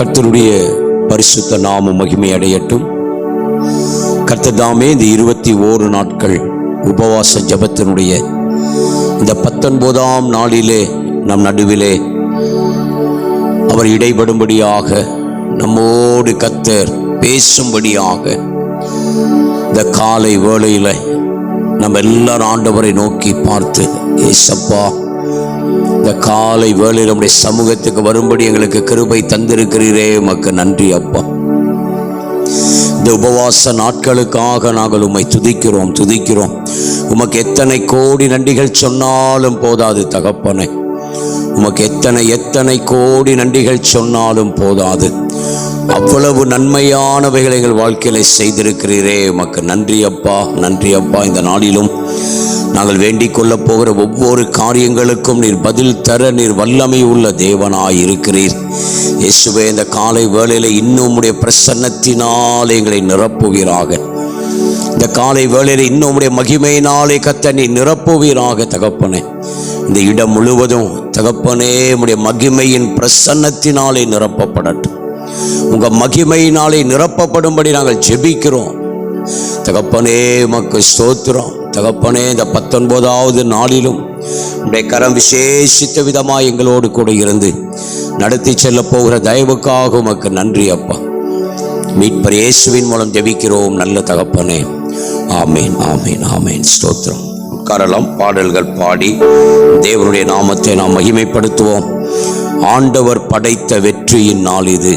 கர்த்தருடைய பரிசுத்த நாமம் மகிமை அடையட்டும். கர்த்தர் தாமே இந்த 21 நாட்கள் உபவாச ஜபத்தினுடைய இந்த 19ஆம் நாளிலே நம் நடுவிலே அவர் இடைபடும்படியாக, நம்மோடு கர்த்தர் பேசும்படியாக இந்த காலை வேளையில நம்ம எல்லாரும் ஆண்டவரை நோக்கி பார்த்து, ஏசப்பா, இந்த காலை வேளையில் நம்முடைய சமூகத்துக்கு வரும்படி எங்களுக்கு கிருபை தந்திருக்கிறீரே, உமக்கு நன்றி அப்பா. இந்த உபவாச நாட்களுக்காக நாங்கள் உம்மை துதிக்கிறோம். உமக்கு எத்தனை கோடி நன்றிகள் சொன்னாலும் போதாது தகப்பனே. உமக்கு எத்தனை கோடி நன்றிகள் சொன்னாலும் போதாது. அவ்வளவு நன்மையானவைகளை எங்கள் வாழ்க்கையில செய்திருக்கிறீரே, உமக்கு நன்றி அப்பா. இந்த நாளிலும் நாங்கள் வேண்டிக் கொள்ள போகிற ஒவ்வொரு காரியங்களுக்கும் நீர் பதில் தர நீர் வல்லமை உள்ள தேவனாய் இருக்கிறீர். இயேசுவே, இந்த காலை வேளையில இன்னும் உடைய பிரசன்னத்தினாலே எங்களை நிரப்புவீராக. இந்த காலை வேளையில இன்னும் உடைய மகிமையினாலே கர்த்தர் நீ நிரப்புவீராக தகப்பனே. இந்த இடம் முழுவதும் தகப்பனே உடைய மகிமையின் பிரசன்னத்தினாலே நிரப்பப்படட்டும். உங்க மகிமையினாலே நிரப்பப்படும்படி நாங்கள் ஜெபிக்கிறோம் தகப்பனே. உமக்கு ஸ்தோத்திரம் தகப்பனே. இந்த 19வது நாளிலும் உடைய கரம் விசேஷித்த விதமாக எங்களோடு கூட இருந்து நடத்தி செல்ல போகிற தயவுக்காக உமக்கு நன்றி அப்பா. மீட்பர் இயேசுவின் மூலம் ஜெபிக்கிறோம் நல்ல தகப்பனே. ஆமேன். ஸ்தோத்திரம். உட்காரலாம். பாடல்கள் பாடி தேவனுடைய நாமத்தை நாம் மகிமைப்படுத்துவோம். ஆண்டவர் படைத்த வெற்றியின் நாள் இது.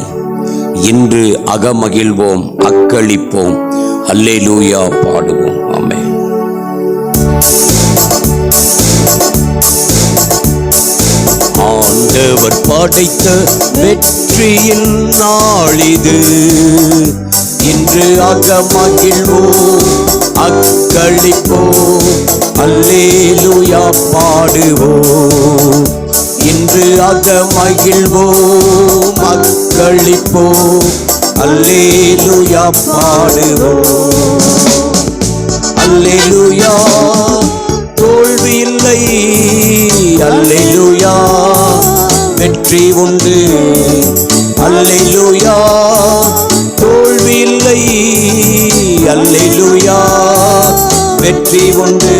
இன்று அகமகிழ்வோம், அக்களிப்போம், அல்லேலூயா பாடுவோம். ஆமென். ஆண்டவர் படைத்த வெற்றியின் நாள் இது. இன்று அகமகிழ்வோம், அக்களிப்போம், அல்லேலூயா பாடுவோம். இன்று அகமகிழ்வோம், அக்களிப்போம், அல்லேலூயா பாடுவோம். அல்லேலூயா, தோல்வி இல்லை. அல்லேலூயா, வெற்றி உண்டு. அல்லேலூயா, தோல்வி இல்லை. அல்லேலூயா, வெற்றி உண்டு.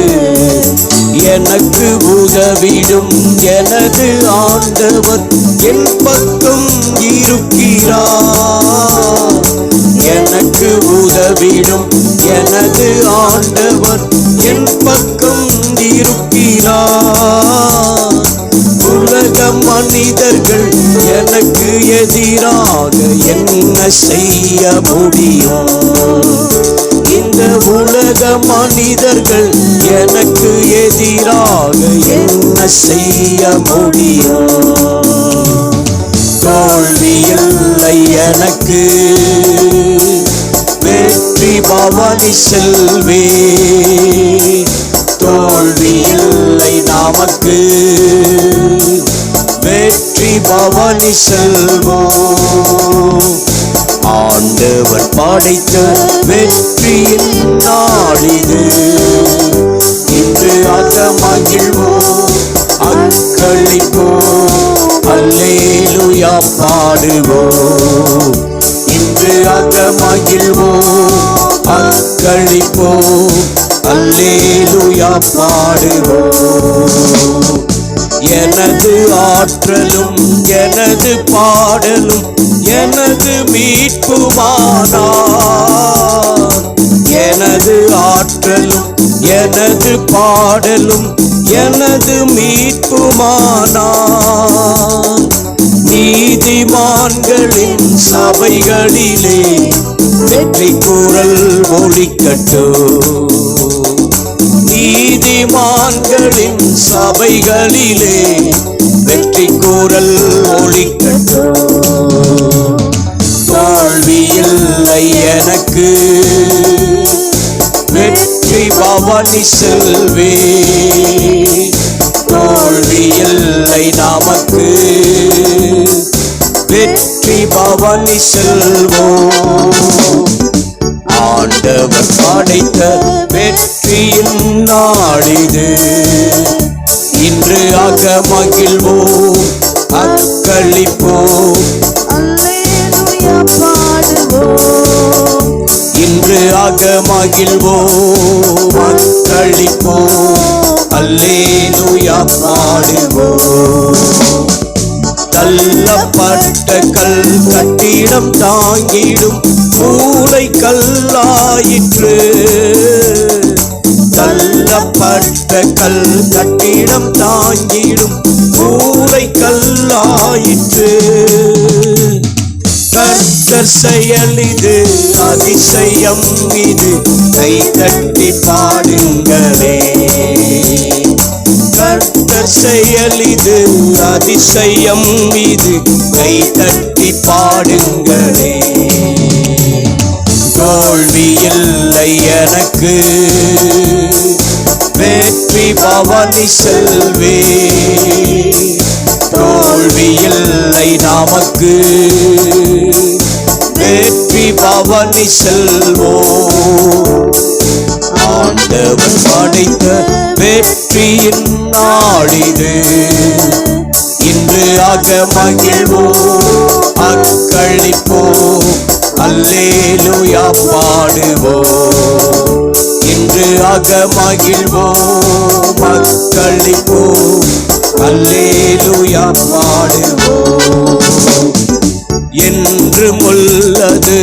எனக்கு உதவிடும் எனது ஆண்டவர் என் பக்கம் இருக்கிறார். எனக்கு உதவிடும் எனது ஆண்டவர் என் பக்கம் இருக்கிறார். உலக மனிதர்கள் எனக்கு எதிராக என்ன செய்ய முடியும்? இந்த உலக மனிதர்கள் எனக்கு எதிராக என்ன செய்ய முடியும்? தோல்வி இல்லை எனக்கு, வெற்றி பவனி செல்வே. தோல்வி இல்லை நமக்கு, வெற்றி பவனி செல்வோம். ஆண்டவர் படைத்த வெற்றியின் நாள் இது. இன்று அகமகிழ்வோம், அக்களிப்போம், அல்லேலூயா பாடுவோம். இன்று அகமகிழ்வோம், அக்களிப்போம், அல்லேலூயா பாடுவோம். எனது ஆற்றலும் எனது பாடலும் எனது மீட்புமானார். எனது ஆற்றலும் எனது பாடலும் எனது மீட்புமானார். நீதிமான்களின் சபைகளிலே வெற்றி குரல் ஒலிக்கட்டும். நீதிமான்களின் சபைகளிலே வெற்றி குரல் ஒலிக்கட்டும். தோல்வி இல்லை எனக்கு, வெற்றி பவனி செல்வே. தோல்வி இல்லை நமக்கு, வெற்றி பவனி செல்வோம். ஆண்டவர் படைத்த வெற்றியின் நாளிது. இன்று அகமகிழ்வோம், அக்களிப்போம், மகிழ்வோம் அக்களிப்போம் அல்லேலூயா பாடுவோம். தள்ளப்பட்ட கல் கட்டிடம் தாங்கிடும் மூளை கல்லாயிற்று. தள்ளப்பட்ட கல் கட்டிடம் தாங்கிடும் மூளை கல்லாயிற்று. கர்த்தர் செயல் இது அதிசயம் இது, கை தட்டி பாடுங்களே. கர்த்தர் செயல் இது அதிசயம் இது, கை தட்டி பாடுங்களே. தோல்வி இல்லை எனக்கு, வெற்றி பவனி செல்வே. தோல்வி இல்லை நமக்கு, வெற்றி பவனி செல்வோம். ஆண்டவர் படைத்த வெற்றியின் நாளிது, இன்று மகிழ்வோம் அக்களிப்போம் அல்லேலூயா பாடுவோம். இன்று மகிழ்வோம் அக்களிப்போம் அல்லேலூயா பாடுவோம். என்று முள்ளது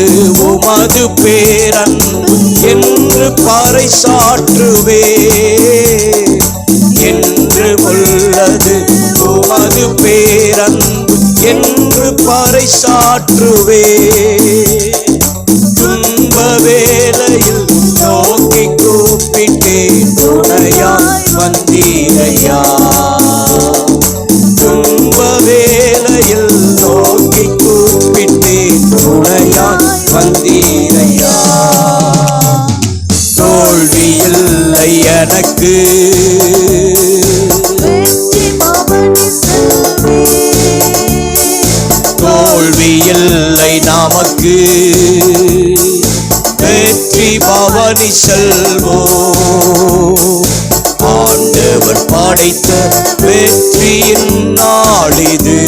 உமது பேரன்பு என்று பறைசாற்றுவே. என்று முள்ளது உமது பேரன்பு என்று பறைசாற்றுவே. துன்ப வேளையில் நோக்கி கூப்பிட்டேன், துணையாய் வந்தீரையா. துன்ப வேளையில் நோக்கி கூப்பிட்டேன், துணையாய் வந்தீரையா. தோல்வி இல்லை எனக்கு, தோல்வி இல்லை நமக்கு, வெற்றி பவனி செல்வோம். ஆண்டவர் படைத்த வெற்றியின் நாளிது,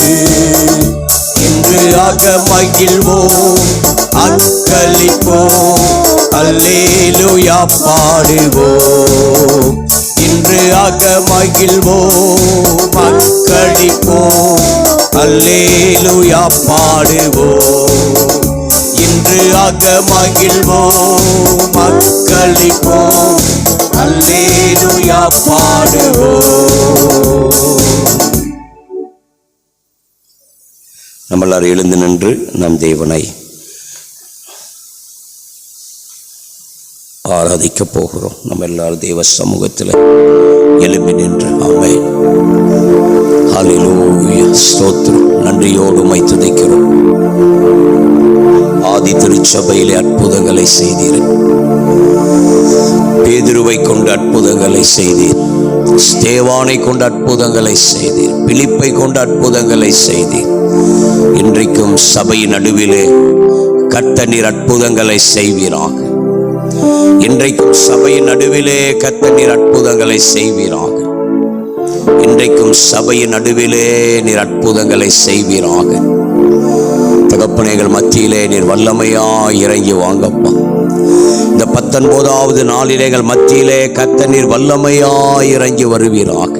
இன்று மகிழ்வோம் அக்களிப்போம் அல்லேலூயா பாடுவோம். இன்று மகிழ்வோம் அக்களிப்போம் அல்லேலூயா பாடுவோம். இன்று மகிழ்வோம் அக்களிப்போம் அல்லேலூயா பாடுவோம். நம்மளால் எழுந்து நின்று நம் தேவனை ஆராதிக்க போகிறோம். நம்ம எல்லாரும் தேவ சமூகத்தில் எழும்பி நின்று ஆமென் ஹல்லேலூயா ஸ்தோத்திரம் நன்றியோடு உம்மை துதிக்கிறோம். ஆதி திருச்சபையிலே அற்புதங்களை செய்தீர். பேதுருவை கொண்டு அற்புதங்களை செய்தீர். ஸ்தேவானை கொண்டு அற்புதங்களை செய்தீர். பிலிப்பை கொண்டு அற்புதங்களை செய்தீர். இன்றைக்கும் சபையின் நடுவிலே கர்த்தர் நீர் அற்புதங்களை செய்வீராக. இன்றைக்கும் சபையின் நடுவிலே கர்த்தர் நீர் அற்புதங்களை செய்வீராக. இன்றைக்கும் சபையின் நடுவிலே நீர் அற்புதங்களை செய்வீராக. தகப்பனைகள் மத்தியிலே நீர் வல்லமையாய் இறங்கி வாங்கப்பா. இந்த 19வது நாளிலேகள் மத்தியிலே கர்த்தர் நீர் வல்லமையாய் இறங்கி வருவீராக.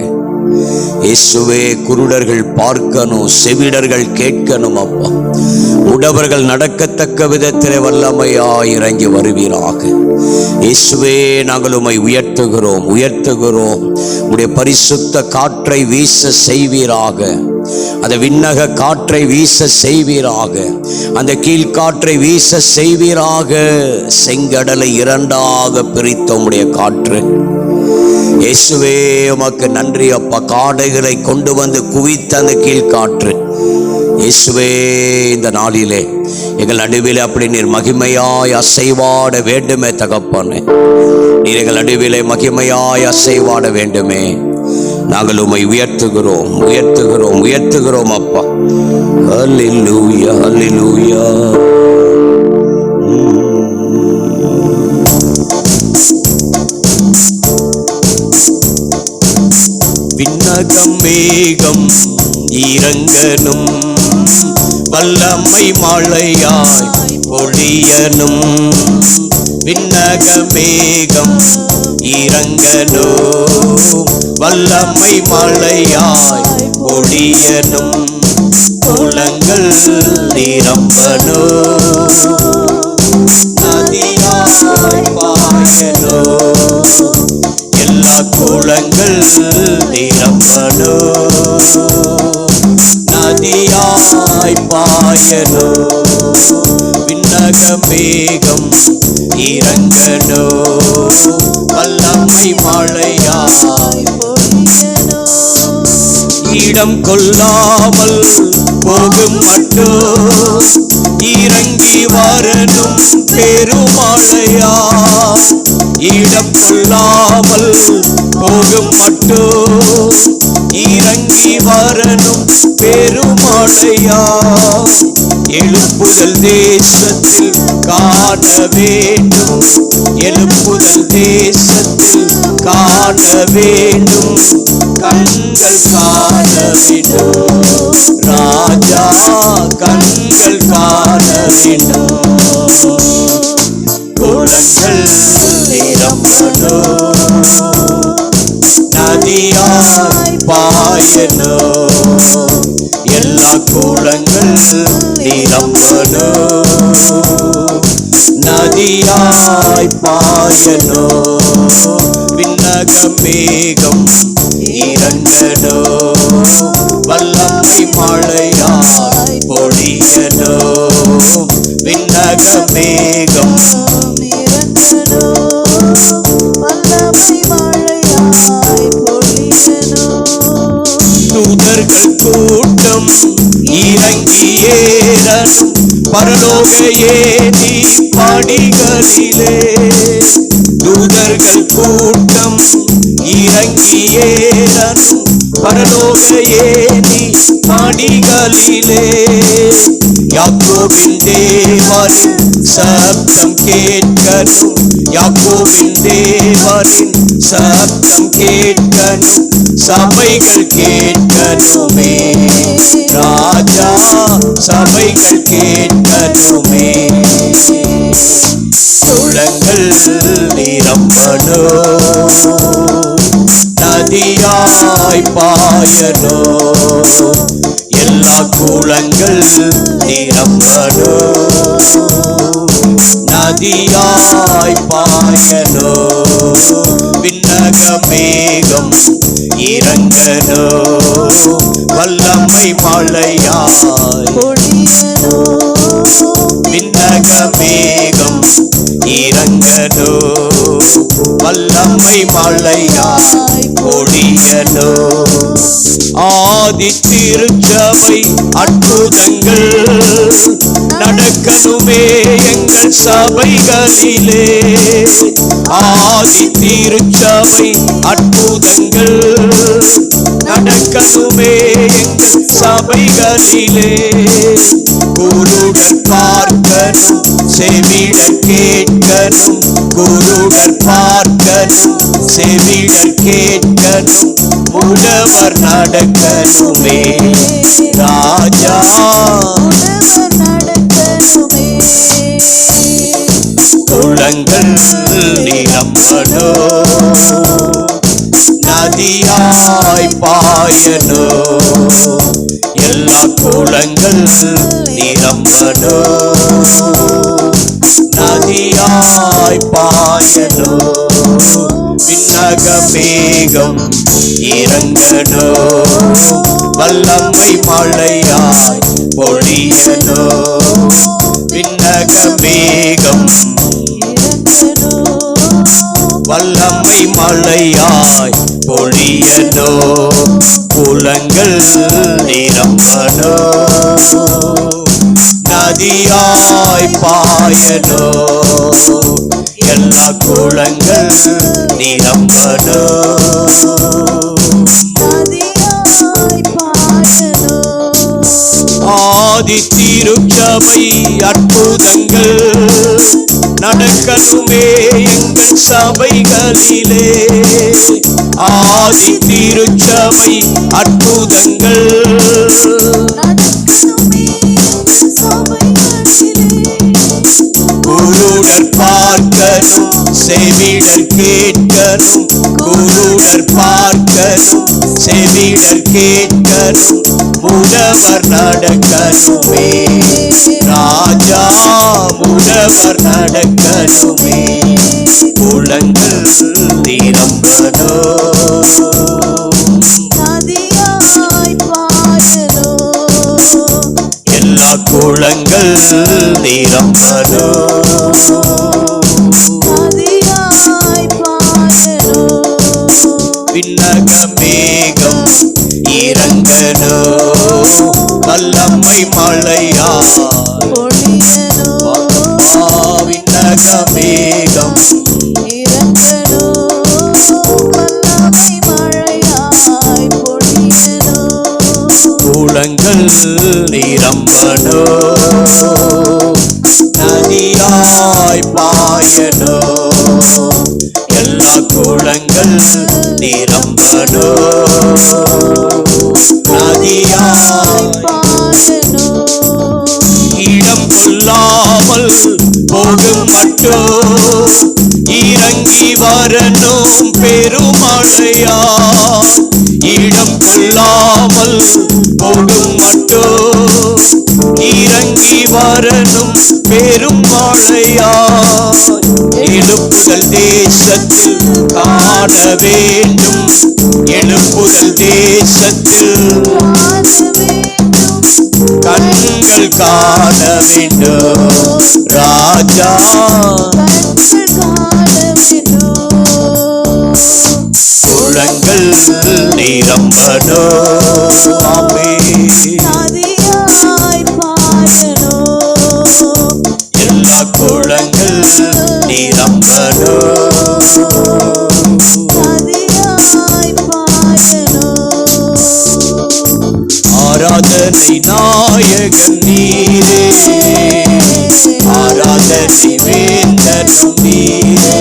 இயேசுவே, குருடர்கள் பார்க்கணும், செவிடர்கள் கேட்கணும் அப்பா. முடவர்கள் நடக்கத்தக்க விதத்திலே வல்லமையாய் இறங்கி வருவீராக. இயேசுவே, நாங்கள் உம்மை உயர்த்துகிறோம் உயர்த்துகிறோம். உம்முடைய பரிசுத்த காற்றை வீச செய்வீராக. அந்த விண்ணக காற்றை வீச செய்வீராக. அந்த கீழ்காற்றை வீச செய்வீராக. செங்கடலை இரண்டாக பிரித்த உம்முடைய காற்று இயேசுவே, உமக்கு நன்றி அப்பா. காடைகளை கொண்டு வந்து குவித்த அந்த கீழ்காற்று இயேசுவே, இந்த நாளிலே எங்கள் நடுவிலே அப்படி நீர் மகிமையாய் அசைவாட வேண்டுமே தகப்பனே. நீர் எங்கள் நடுவிலே மகிமையாய் அசைவாட வேண்டுமே. நாங்கள் உம்மை உயர்த்துகிறோம் உயர்த்துகிறோம் உயர்த்துகிறோம் அப்பா. ஹல்லேலூயா ஹல்லேலூயா. விண்ணகம் மேகம் இறங்கனும், வல்லமை மழையாய் பொழியனும். விண்ணக மேகம் இறங்கணும், வல்லமை மழையாய் பொழியனும், குளங்கள் நிரம்பணும், நதியாய் பாயணும், எல்லா குளங்கள் நிரம்பணும், நதியாய் பாயணும், விண்ணக மேகம் இறங்கணும், வல்லமை மழையாய் இடம் கொள்ளாமல் போகும் மட்டும் இறங்கி வரணும் பெருமழையா, இடம் கொள்ளாமல் போகும் மட்டும் இறங்கி வரணும் பெருமழையா, எழுப்புதல் தேசத்தில் காண வேண்டும், எழுப்புதல் தேசத்தில் காண வேண்டும், கண்கள் காண வேண்டும், ராஜா கண்கள் காண வேண்டும், குளங்கள் நிரம்பணும், நதியாய் பாயணும், எல்லா குளங்கள் நிரம்பணும், நதியாய் பாயணும், விண்ணக மேகம் இறங்கணும், வல்லமை மழையாய் பொழியணும், விண்ணக மேகம் தூதர்கள் கூட்டம் இறங்கி ஏறணும், பரலோக ஏதி படிகளிலே, தூதர்கள் கூட்டம் இறங்கி ஏறணும், பரலோக ஏதி படிகளிலே, யாக்கோபின் தேவனின் சப்தம் கேட்கணும், யாக்கோபின் தேவனின் சப்தம் கேட்கணும், சபைகள் கேட்கணுமே, ராஜா சபைகள் கேட்கணுமே, குளங்கள் நிரம்பணும், நதியாய் பாயணும், எல்லா குளங்கள் நிரம்பணும், நதியாய் பாயணும், விண்ணக மேகம் இறங்கணும், வல்லமை மழையாய் பொழியணும், விண்ணக மேகம் இறங்கணும், வல்லமை மழையாய் பொழியணும், ஆதி திருச்சபை அற்புதங்கள் நடக்கணுமே எங்கள் சபைகளிலே, ஆதி திருச்சபை அற்புதங்கள் நடக்கணுமே எங்கள் சபைகளிலே, குருடர் பார்க்கணும் செவிடர் கேட்கணும், குருடர் பார்க்கணும் செவிடர் கேட்கணும், முடவர் நடக்கணுமே, ராஜா குளங்கள் நிரம்பணும், நதியாய் பாயணும், எல்லா குளங்கள் நிரம்பணும், நதியாய் பாயணும், விண்ணக மேகம் இறங்கணும், வல்லமை மழையாய் பொழியணும், விண்ணக மேகம் வல்லமை மழையாய் பொழியணும், குளங்கள் நிரம்பணும், நதியாய் பாயணும், எல்லா குளங்கள் நிரம்பணும், ஆதி திருச்சபை அற்புதங்கள் நடக்கணுமே எங்கள் சபைகளிலே, ஆதி திருச்சபை அற்புதங்கள் குருடர் பார்க்க பார்க்கணும், செவிடர் கேட்கணும், குருடர் பார்க்கணும், செவிடர் கேட்கணும், முடவர் நடக்கணுமே, ராஜா முடவர் நடக்கணுமே, குளங்கள் நிரம்பணும், எல்லா குளங்கள் நிரம்பணும், விண்ணக மேகம் இறங்கணும், வல்லமை மழையால் விண்ணக மேகம் குளங்கள் நிரம்பணும், நதியாய் பாயணும், எல்லா குளங்கள் நிரம்பணும், நதியாய் இடம் கொள்ளாமல் போகும் மட்டும் இறங்கி வரணும் பெருமழையா, இடம் கொள்ளாமல் போகும் மட்டும் இறங்கி வரணும் பெருமழையா, எழுப்புதல் தேசத்தில் காண வேண்டும், எழுப்புதல் தேசத்தில் கண்கள் காண வேண்டும், ராஜா குளங்கள் நிரம்பணும், எல்லா குளங்கள் நிரம்பணும், ஆராதனை நாயகன் நீரே, ஆராதனை வேந்தனும் நீரே,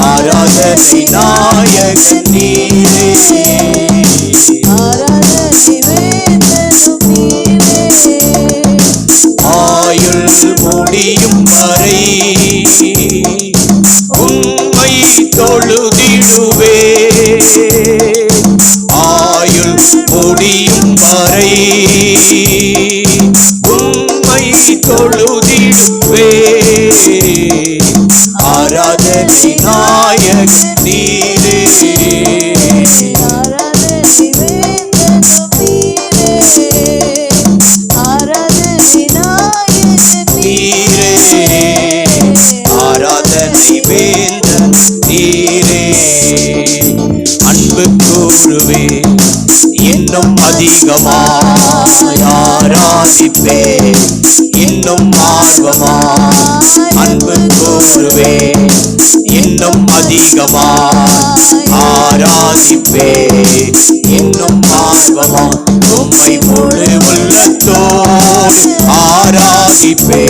ஆராதனை நாயகன் நீரே, ஆயுள் முடியும் வரை உம்மை தொழுதிடுவே, ஆயுள் முடியும் வரை உம்மை தொழுதிடுவே, ஆராதனை நாயகன் நீரே, ஆராதனை வேந்தன் நீரே, அன்பு கூறுவே இன்னும் அதிகமாய் ஆராதிப்பே, இன்னும் ஆர்வமாய் அன்பு கூறுவே, இன்னும் அதிகமாய் ஆராதிப்பே, இன்னும் ஆர்வமாய் உம்மை முழு உள்ளத்தோடு ஆராதிப்பே,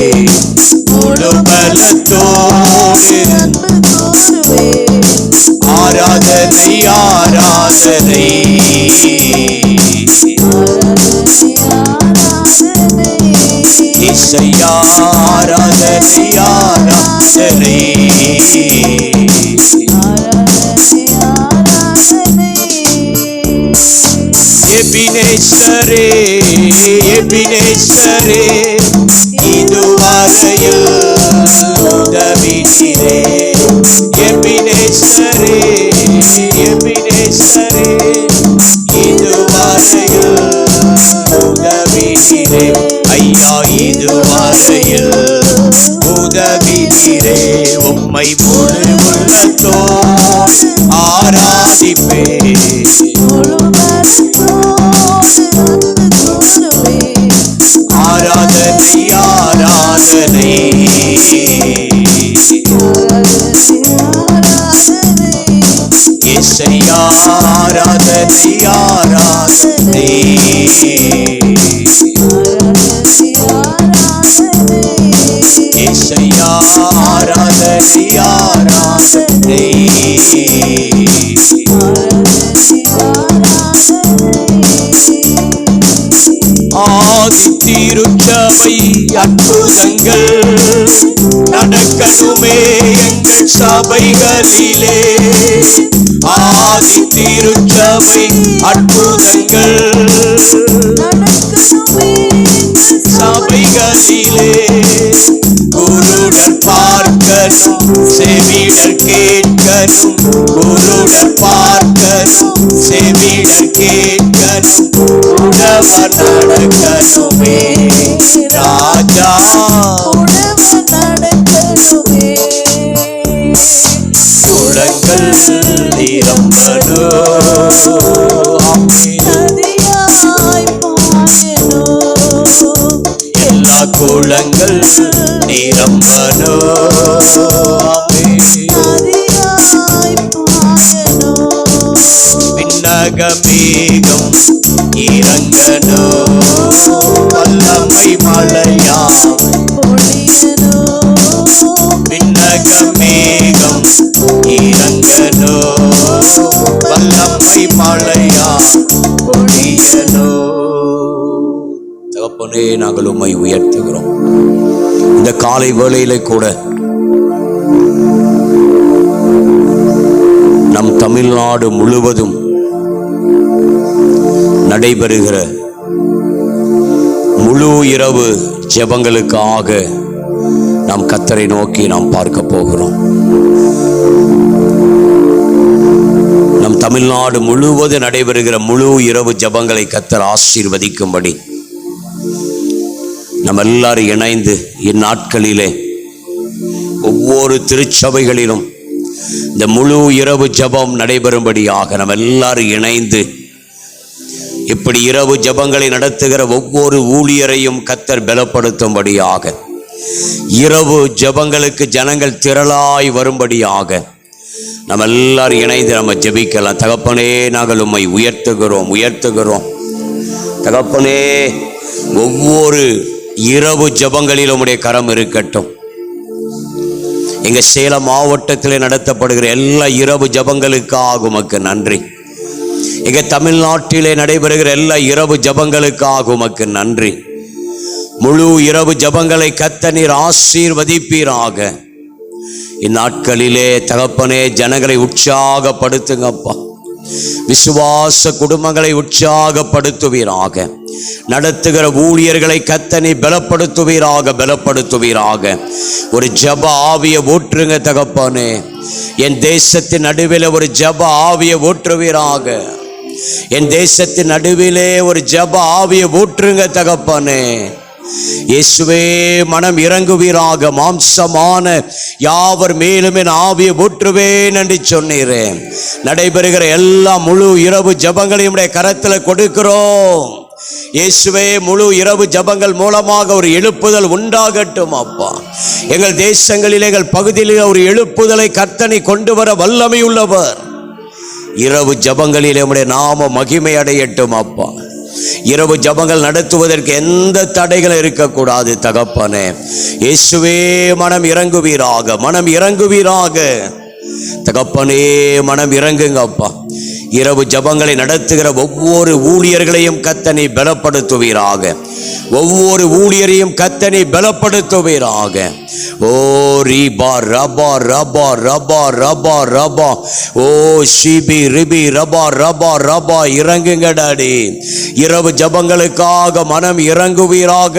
முழு பலத்தோடு ஆராதனை ஆராதனை, இசையா ஆராதனை ஆராதனை, எபினேசரே எபினேசரே இதுவரையில் உதவினீரே, எபினேசரே எபினேசரே இதுவரையில் உதவினீரே, ஐயா இதுவரையில் உதவினீரே, உம்மை முழு உள்ளத்தோடு ஆராதிப்பே, ஆராதனை ஆராதனை, இசையா ஆராதனை ஆராதனை, இசையா ஆராதனை ஆராதனை, ஆதி திருச்சபையின் திருச்சபை அற்புதங்கள் நடக்கணுமே எங்கள் சபைகளிலே. ஆதி திருச்சபை அற்புதங்கள் சபைகளிலே. குருடர் பார்க்கணும், செவிடர் கேட்கணும். குருடர் பார்க்கணும், செவிடர் கேட்கணும். உடவர் நடக்கணுமே ராஜா, உடவர் நடக்கணுமே. குளங்கள் நிரம்பணும், எல்லா குளங்கள் நிரம்பணும். விண்ணகமேகம் இறங்கணும், வல்லமை மழையா பொழியணும். விண்ணகமேகம் இறங்கணும், வல்லமை மழையா பொழியணும். தகப்பனே, நாங்கள் உம்மை உயர்த்துகிறோம். இந்த காலை வேளையில கூட நம் தமிழ்நாடு முழுவதும் நடைபெறுகிற முழு இரவு ஜெபங்களுக்காக நாம் கர்த்தரை நோக்கி நாம் பார்க்க போகிறோம். நம் தமிழ்நாடு முழுவதும் நடைபெறுகிற முழு இரவு ஜெபங்களை கர்த்தர் ஆசீர்வதிக்கும்படி நம்ம எல்லாரும் இணைந்து இந்நாட்களிலே ஒவ்வொரு திருச்சபைகளிலும் இந்த முழு இரவு ஜெபம் நடைபெறும்படியாக நம்ம எல்லாரும் இணைந்து இப்படி இரவு ஜெபங்களை நடத்துகிற ஒவ்வொரு ஊழியரையும் கர்த்தர் பலப்படுத்தும்படியாக, இரவு ஜெபங்களுக்கு ஜனங்கள் திரளாய் வரும்படியாக நம்ம எல்லாரும் இணைந்து நம்ம ஜெபிக்கலாம். தகப்பனே, நாங்கள் உம்மை உயர்த்துகிறோம் உயர்த்துகிறோம். தகப்பனே, ஒவ்வொரு இரவு ஜெபங்களில் உம்முடைய கரம் இருக்கட்டும். எங்க சேலம் மாவட்டத்தில் நடத்தப்படுகிற எல்லா இரவு ஜெபங்களுக்காக உமக்கு நன்றி. எங்க தமிழ்நாட்டிலே நடைபெறுகிற எல்லா இரவு ஜெபங்களுக்காக உமக்கு நன்றி. முழு இரவு ஜெபங்களை கர்த்தர் நீர் ஆசீர்வதிப்பீராக. இந்நாட்களிலே தகப்பனே, ஜனங்களை உற்சாகப்படுத்துங்கப்பா. விசுவாச குடும்பங்களை உற்சாகப்படுத்துவீராக. நடத்துகிற ஊழியர்களை கர்த்தர் நீர் பலப்படுத்துவீராக பலப்படுத்துவீராக. ஒரு ஜெப ஆவியை ஊற்றுங்க தகப்பனே. என் தேசத்தின் நடுவில் ஒரு ஜெப ஆவியை ஊற்றுவீராக. என் தேசத்தின் நடுவிலே ஒரு ஜெப ஆவியை ஊற்றுங்க தகப்பனே. இயேசுவே, மனம் இறங்குவீராக. மாம்சமான யாவர் மேலும் என் ஆவியை ஊற்றுவேன் என்று சொன்னீரேன். நடைபெறுகிற எல்லா முழு இரவு ஜெபங்களையும் கரத்தில் கொடுக்கிறோம். இயேசுவே, முழு இரவு ஜெபங்கள் மூலமாக ஒரு எழுப்புதல் உண்டாகட்டும் அப்பா. எங்கள் தேசங்களில் எங்கள் பகுதியில் ஒரு எழுப்புதலை கர்த்தனை கொண்டு வர வல்லமை உள்ளவர். இரவு ஜெபங்களில் நம்முடைய நாம மகிமை அடையட்டும் அப்பா. இரவு ஜெபங்கள் நடத்துவதற்கு எந்த தடைகளும் இருக்கக்கூடாது தகப்பனே. இயேசுவே, மனம் இறங்குவீராக மனம் இறங்குவீராக தகப்பனே. மனம் இறங்குங்க அப்பா. இரவு ஜெபங்களை நடத்துகிற ஒவ்வொரு ஊழியர்களையும் கர்த்தனை பலப்படுத்துவீராக. ஒவ்வொரு ஊழியரையும் கர்த்தனை பலப்படுத்துவீராக. ஓ ரிபா ரபா ரபா ரபா ரபா ரபா, ஓ ஷிபி ரிபி ரபா ரபா ரபா. இறங்குங்க டாடி. இரவு ஜெபங்களுக்காக மனம் இறங்குவீராக.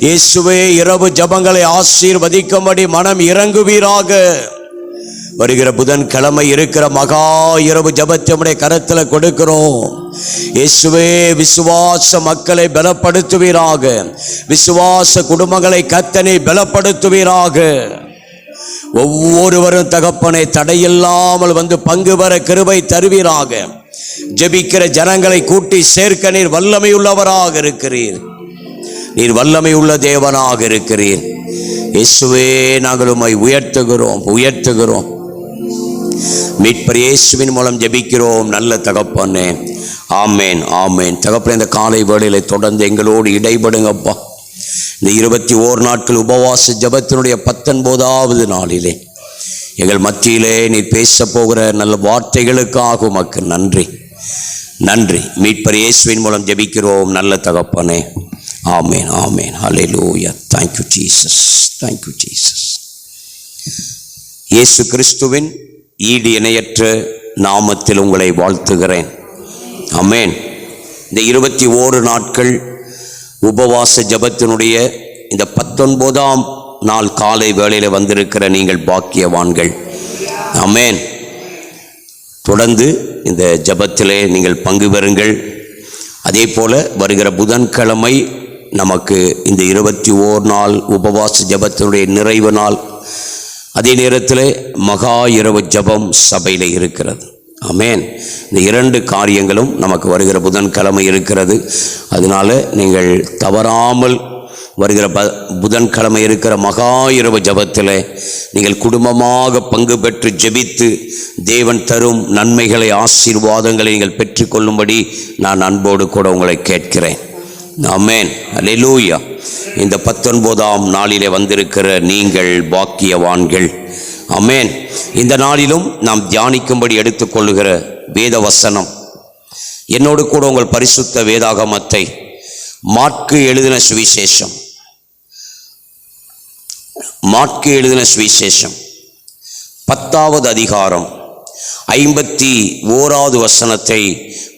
இயேசுவே, இரவு ஜெபங்களை ஆசீர்வதிக்கும்படி மனம் இறங்குவீராக. வருகிற புதன்கிழமை இருக்கிற மகா இரவு ஜெபத்தை கரத்தில் கொடுக்கிறோம். இயேசுவே, விசுவாச மக்களை பலப்படுத்துவீராக. விசுவாச குடும்பங்களை கர்த்தனை பலப்படுத்துவீராக. ஒவ்வொருவரும் தகப்பனை தடையில்லாமல் வந்து பங்கு பெற கிருபை தருவீராக. ஜெபிக்கிற ஜனங்களை கூட்டி சேர்க்க நீர் வல்லமை உள்ளவராக இருக்கிறீர். நீர் வல்லமை உள்ள தேவனாக இருக்கிறீர். இயேசுவே, நாங்கள் உம்மை உயர்த்துகிறோம் உயர்த்துகிறோம். மீட்பர் இயேசுவின் மூலம் ஜெபிக்கிறோம் நல்ல தகப்பனே. ஆமேன் ஆமேன். தகப்பனே, இந்த காலை வேளையில தொடர்ந்து எங்களோடு இடைபடுங்கப்பா. இந்த 21 நாட்கள் உபவாச ஜெபத்தினுடைய 19வது நாளிலே எங்கள் மத்தியிலே நீ பேச போகிற நல்ல வார்த்தைகளுக்காக உமக்கு நன்றி நன்றி. மீட்பர் இயேசுவின் மூலம் ஜெபிக்கிறோம் நல்ல தகப்பனே. ஆமேன், ஆமேன். ஹல்லேலூயா. Thank you Jesus. Thank you Jesus. இயேசு கிறிஸ்துவின் ஈடு இணையற்ற நாமத்தில் உங்களை வாழ்த்துகிறேன். ஆமேன். இந்த 21 நாட்கள் உபவாச ஜெபத்தினுடைய இந்த 19ஆம் நாள் காலை வேளையில் வந்திருக்கிற நீங்கள் பாக்கியவான்கள். ஆமேன். தொடர்ந்து இந்த ஜெபத்திலே நீங்கள் பங்கு பெறுங்கள். அதே போல வருகிற புதன்கிழமை நமக்கு இந்த 21 நாள் உபவாச ஜெபத்தினுடைய நிறைவு நாள். அதே நேரத்தில் மகா இரவு ஜெபம் சபையில் இருக்கிறது. ஆமேன். இந்த 2 காரியங்களும் நமக்கு வருகிற புதன்கிழமை இருக்கிறது. அதனால நீங்கள் தவறாமல் வருகிற புதன்கிழமை இருக்கிற மகா இரவு ஜெபத்தில் நீங்கள் குடும்பமாக பங்கு பெற்று ஜெபித்து தேவன் தரும் நன்மைகளை ஆசீர்வாதங்களை நீங்கள் பெற்றுக்கொள்ளும்படி நான் அன்போடு கூட உங்களை கேட்கிறேன். ஆமேன். அல்லேலூயா. இந்த 19ஆம் நாளிலே வந்திருக்கிற நீங்கள் பாக்கியவான்கள். ஆமேன். இந்த நாளிலும் நாம் தியானிக்கும்படி எடுத்துக்கொள்ளுகிற வேத வசனம், என்னோடு கூட உங்கள் பரிசுத்த வேதாகமத்தை மாற்கு எழுதின சுவிசேஷம், மாற்கு எழுதின சுவிசேஷம் 10வது அதிகாரம் 51வது வசனத்தை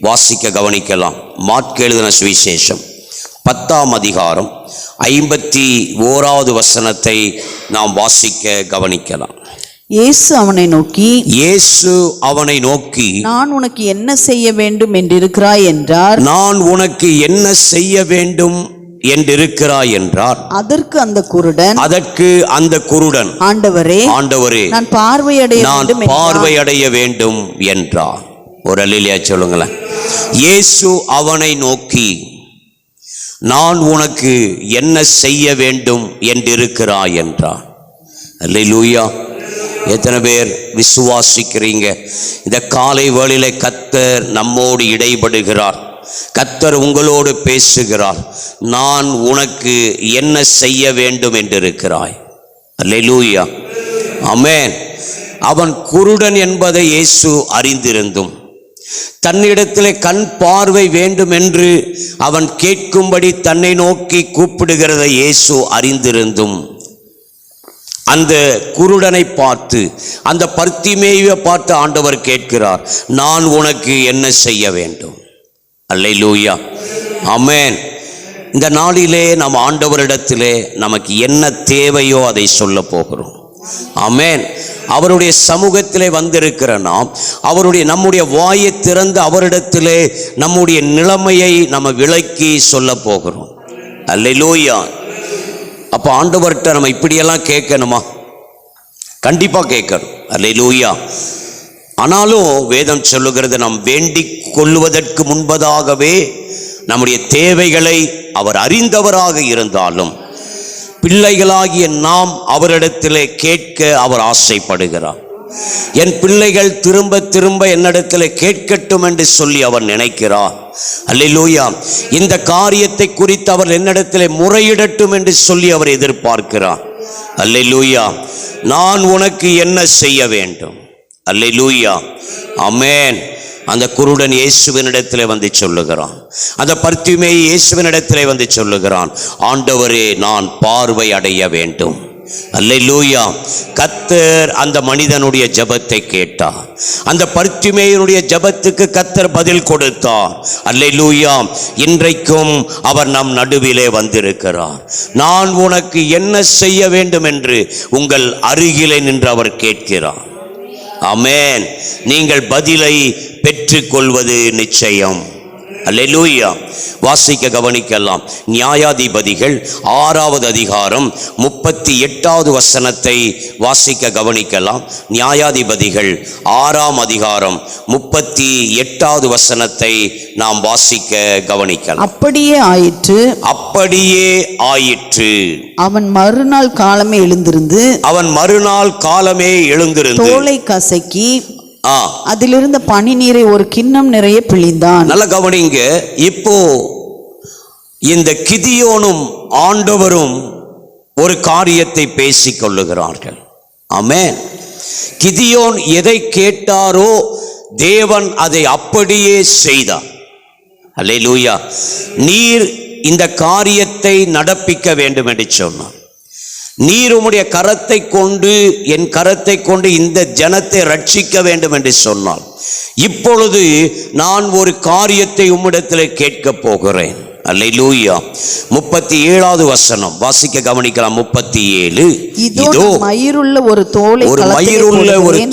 வாசிக்க கவனிக்கலாம். மாற்கு எழுதின சுவிசேஷம் 10ஆம் அதிகாரம் 51வது வசனத்தை நாம் வாசிக்க கவனிக்கலாம். இயேசு அவனை நோக்கி நான் உனக்கு என்ன செய்ய வேண்டும் என்றிருக்கிறாய் என்றார். நான் உனக்கு என்ன செய்ய வேண்டும் என்றிருக்கிறாய் என்றார். அதற்கு அந்த குருடன் ஆண்டவரே நான் பார்வையடைய வேண்டும் என்றார். ஒரு அல்லேலூயா சொல்லுங்களேன். இயேசு அவனை நோக்கி நான் உனக்கு என்ன செய்ய வேண்டும் என்றிருக்கிறாய் என்றார். அல்லேலூயா. எத்தனை பேர் விசுவாசிக்கிறீங்க? இந்த காலை வேளையிலே கர்த்தர் நம்மோடு இடைபடுகிறார். கர்த்தர் உங்களோடு பேசுகிறார். நான் உனக்கு என்ன செய்ய வேண்டும் என்றிருக்கிறாய். அல்லேலூயா. ஆமென். அவன் குருடன் என்பதை இயேசு அறிந்திருந்தும் தன்னிடத்திலே கண் பார்வை வேண்டும் என்று அவன் கேட்கும்படி தன்னை நோக்கி கூப்பிடுகிறதை இயேசு அறிந்திருந்தும் அந்த குருடனை பார்த்து, அந்த பர்த்திமேயுவை பார்த்து ஆண்டவர் கேட்கிறார், நான் உனக்கு என்ன செய்ய வேண்டும். அல்லேலூயா. ஆமென். இந்த நாளிலே நாம் ஆண்டவரிடத்திலே நமக்கு என்ன தேவையோ அதை சொல்ல போகிறோம். ஆமென். அவருடைய சமூகத்திலே வந்திருக்கிற நாம் நம்முடைய வாயை திறந்து அவரிடத்திலே நம்முடைய நிலைமையை நம்ம விளக்கி சொல்ல போகிறோம். அல்லேலூயா. அப்போ ஆண்டவர்கிட்ட நம்ம இப்படியெல்லாம் கேட்கணுமா? கண்டிப்பாக கேட்கணும். அல்லேலூயா. ஆனாலும் வேதம் சொல்லுகிறது, நாம் வேண்டிக் கொள்வதற்கு முன்பதாகவே நம்முடைய தேவைகளை அவர் அறிந்தவராக இருந்தாலும் பிள்ளைகளாகிய நாம் அவரிடத்திலே கேட்க அவர் ஆசைப்படுகிறார். என் பிள்ளைகள் திரும்ப திரும்ப என்னிடத்தில் கேட்கட்டும் என்று சொல்லி அவர் நினைக்கிறார். அல்லேலூயா. இந்த காரியத்தை குறித்து அவர் என்னிடத்தில் முறையிடட்டும் என்று சொல்லி அவர் எதிர்பார்க்கிறார். அல்லேலூயா. நான் உனக்கு என்ன செய்ய வேண்டும். அல்லேலூயா. ஆமென். அந்த குருடன் இயேசுவினிடத்தில் வந்து சொல்லுகிறான். அந்த பர்த்திமேயு இயேசுவினிடத்தில் வந்து சொல்லுகிறான், ஆண்டவரே நான் பார்வை அடைய வேண்டும். அல்லேலூயா. கர்த்தர் அந்த மனிதனுடைய ஜெபத்தை கேட்டார். அந்த பர்த்திமேயுடைய ஜெபத்துக்கு கர்த்தர் பதில் கொடுத்தார். அல்லேலூயா. இன்றைக்கும் அவர் நம் நடுவிலே வந்திருக்கிறார். நான் உனக்கு என்ன செய்ய வேண்டும் என்று உங்கள் அருகிலே நின்று அவர் கேட்கிறார். ஆமென். நீங்கள் பதிலை பெற்றுக்கொள்வது நிச்சயம். அல்லேலூயா. வாசிக்க கவனிக்கலாம். நியாயாதிபதிகள் 6வது அதிகாரம் 38வது வசனத்தை வாசிக்க கவனிக்கலாம். நியாயாதிபதிகள் 6ஆம் அதிகாரம் 38வது வசனத்தை நாம் வாசிக்க கவனிக்கலாம். அப்படியே ஆயிற்று. அவன் மறுநாள் காலமே எழுந்திருந்து தோலை கசக்கி அதிலிருந்த பனி நீரை ஒரு கிண்ணம் நிறைய பிழிந்தான். நல்ல கவனிங்க. இப்போ இந்த கிதியோனும் ஆண்டவரும் ஒரு காரியத்தை பேசிக் கொள்ளுகிறார்கள். ஆமென். கிதியோன் எதை கேட்டாரோ தேவன் அதை அப்படியே செய்தார். அல்லேலூயா. நீர் இந்த காரியத்தை காரியத்தை நடப்பிக்க வேண்டும் என்று சொன்னார். நீர் உம்முடைய கரத்தை கொண்டு என் கரத்தை கொண்டு இந்த ஜனத்தை ரட்சிக்க வேண்டும் என்று சொன்னார். இப்பொழுது நான் ஒரு காரியத்தை உம்மிடத்தில் கேட்க போகிறேன். அல்லேலூயா. 37வது வசனம் வாசிக்க கவனிக்கலாம். 37. இதோ மயிருள்ள ஒரு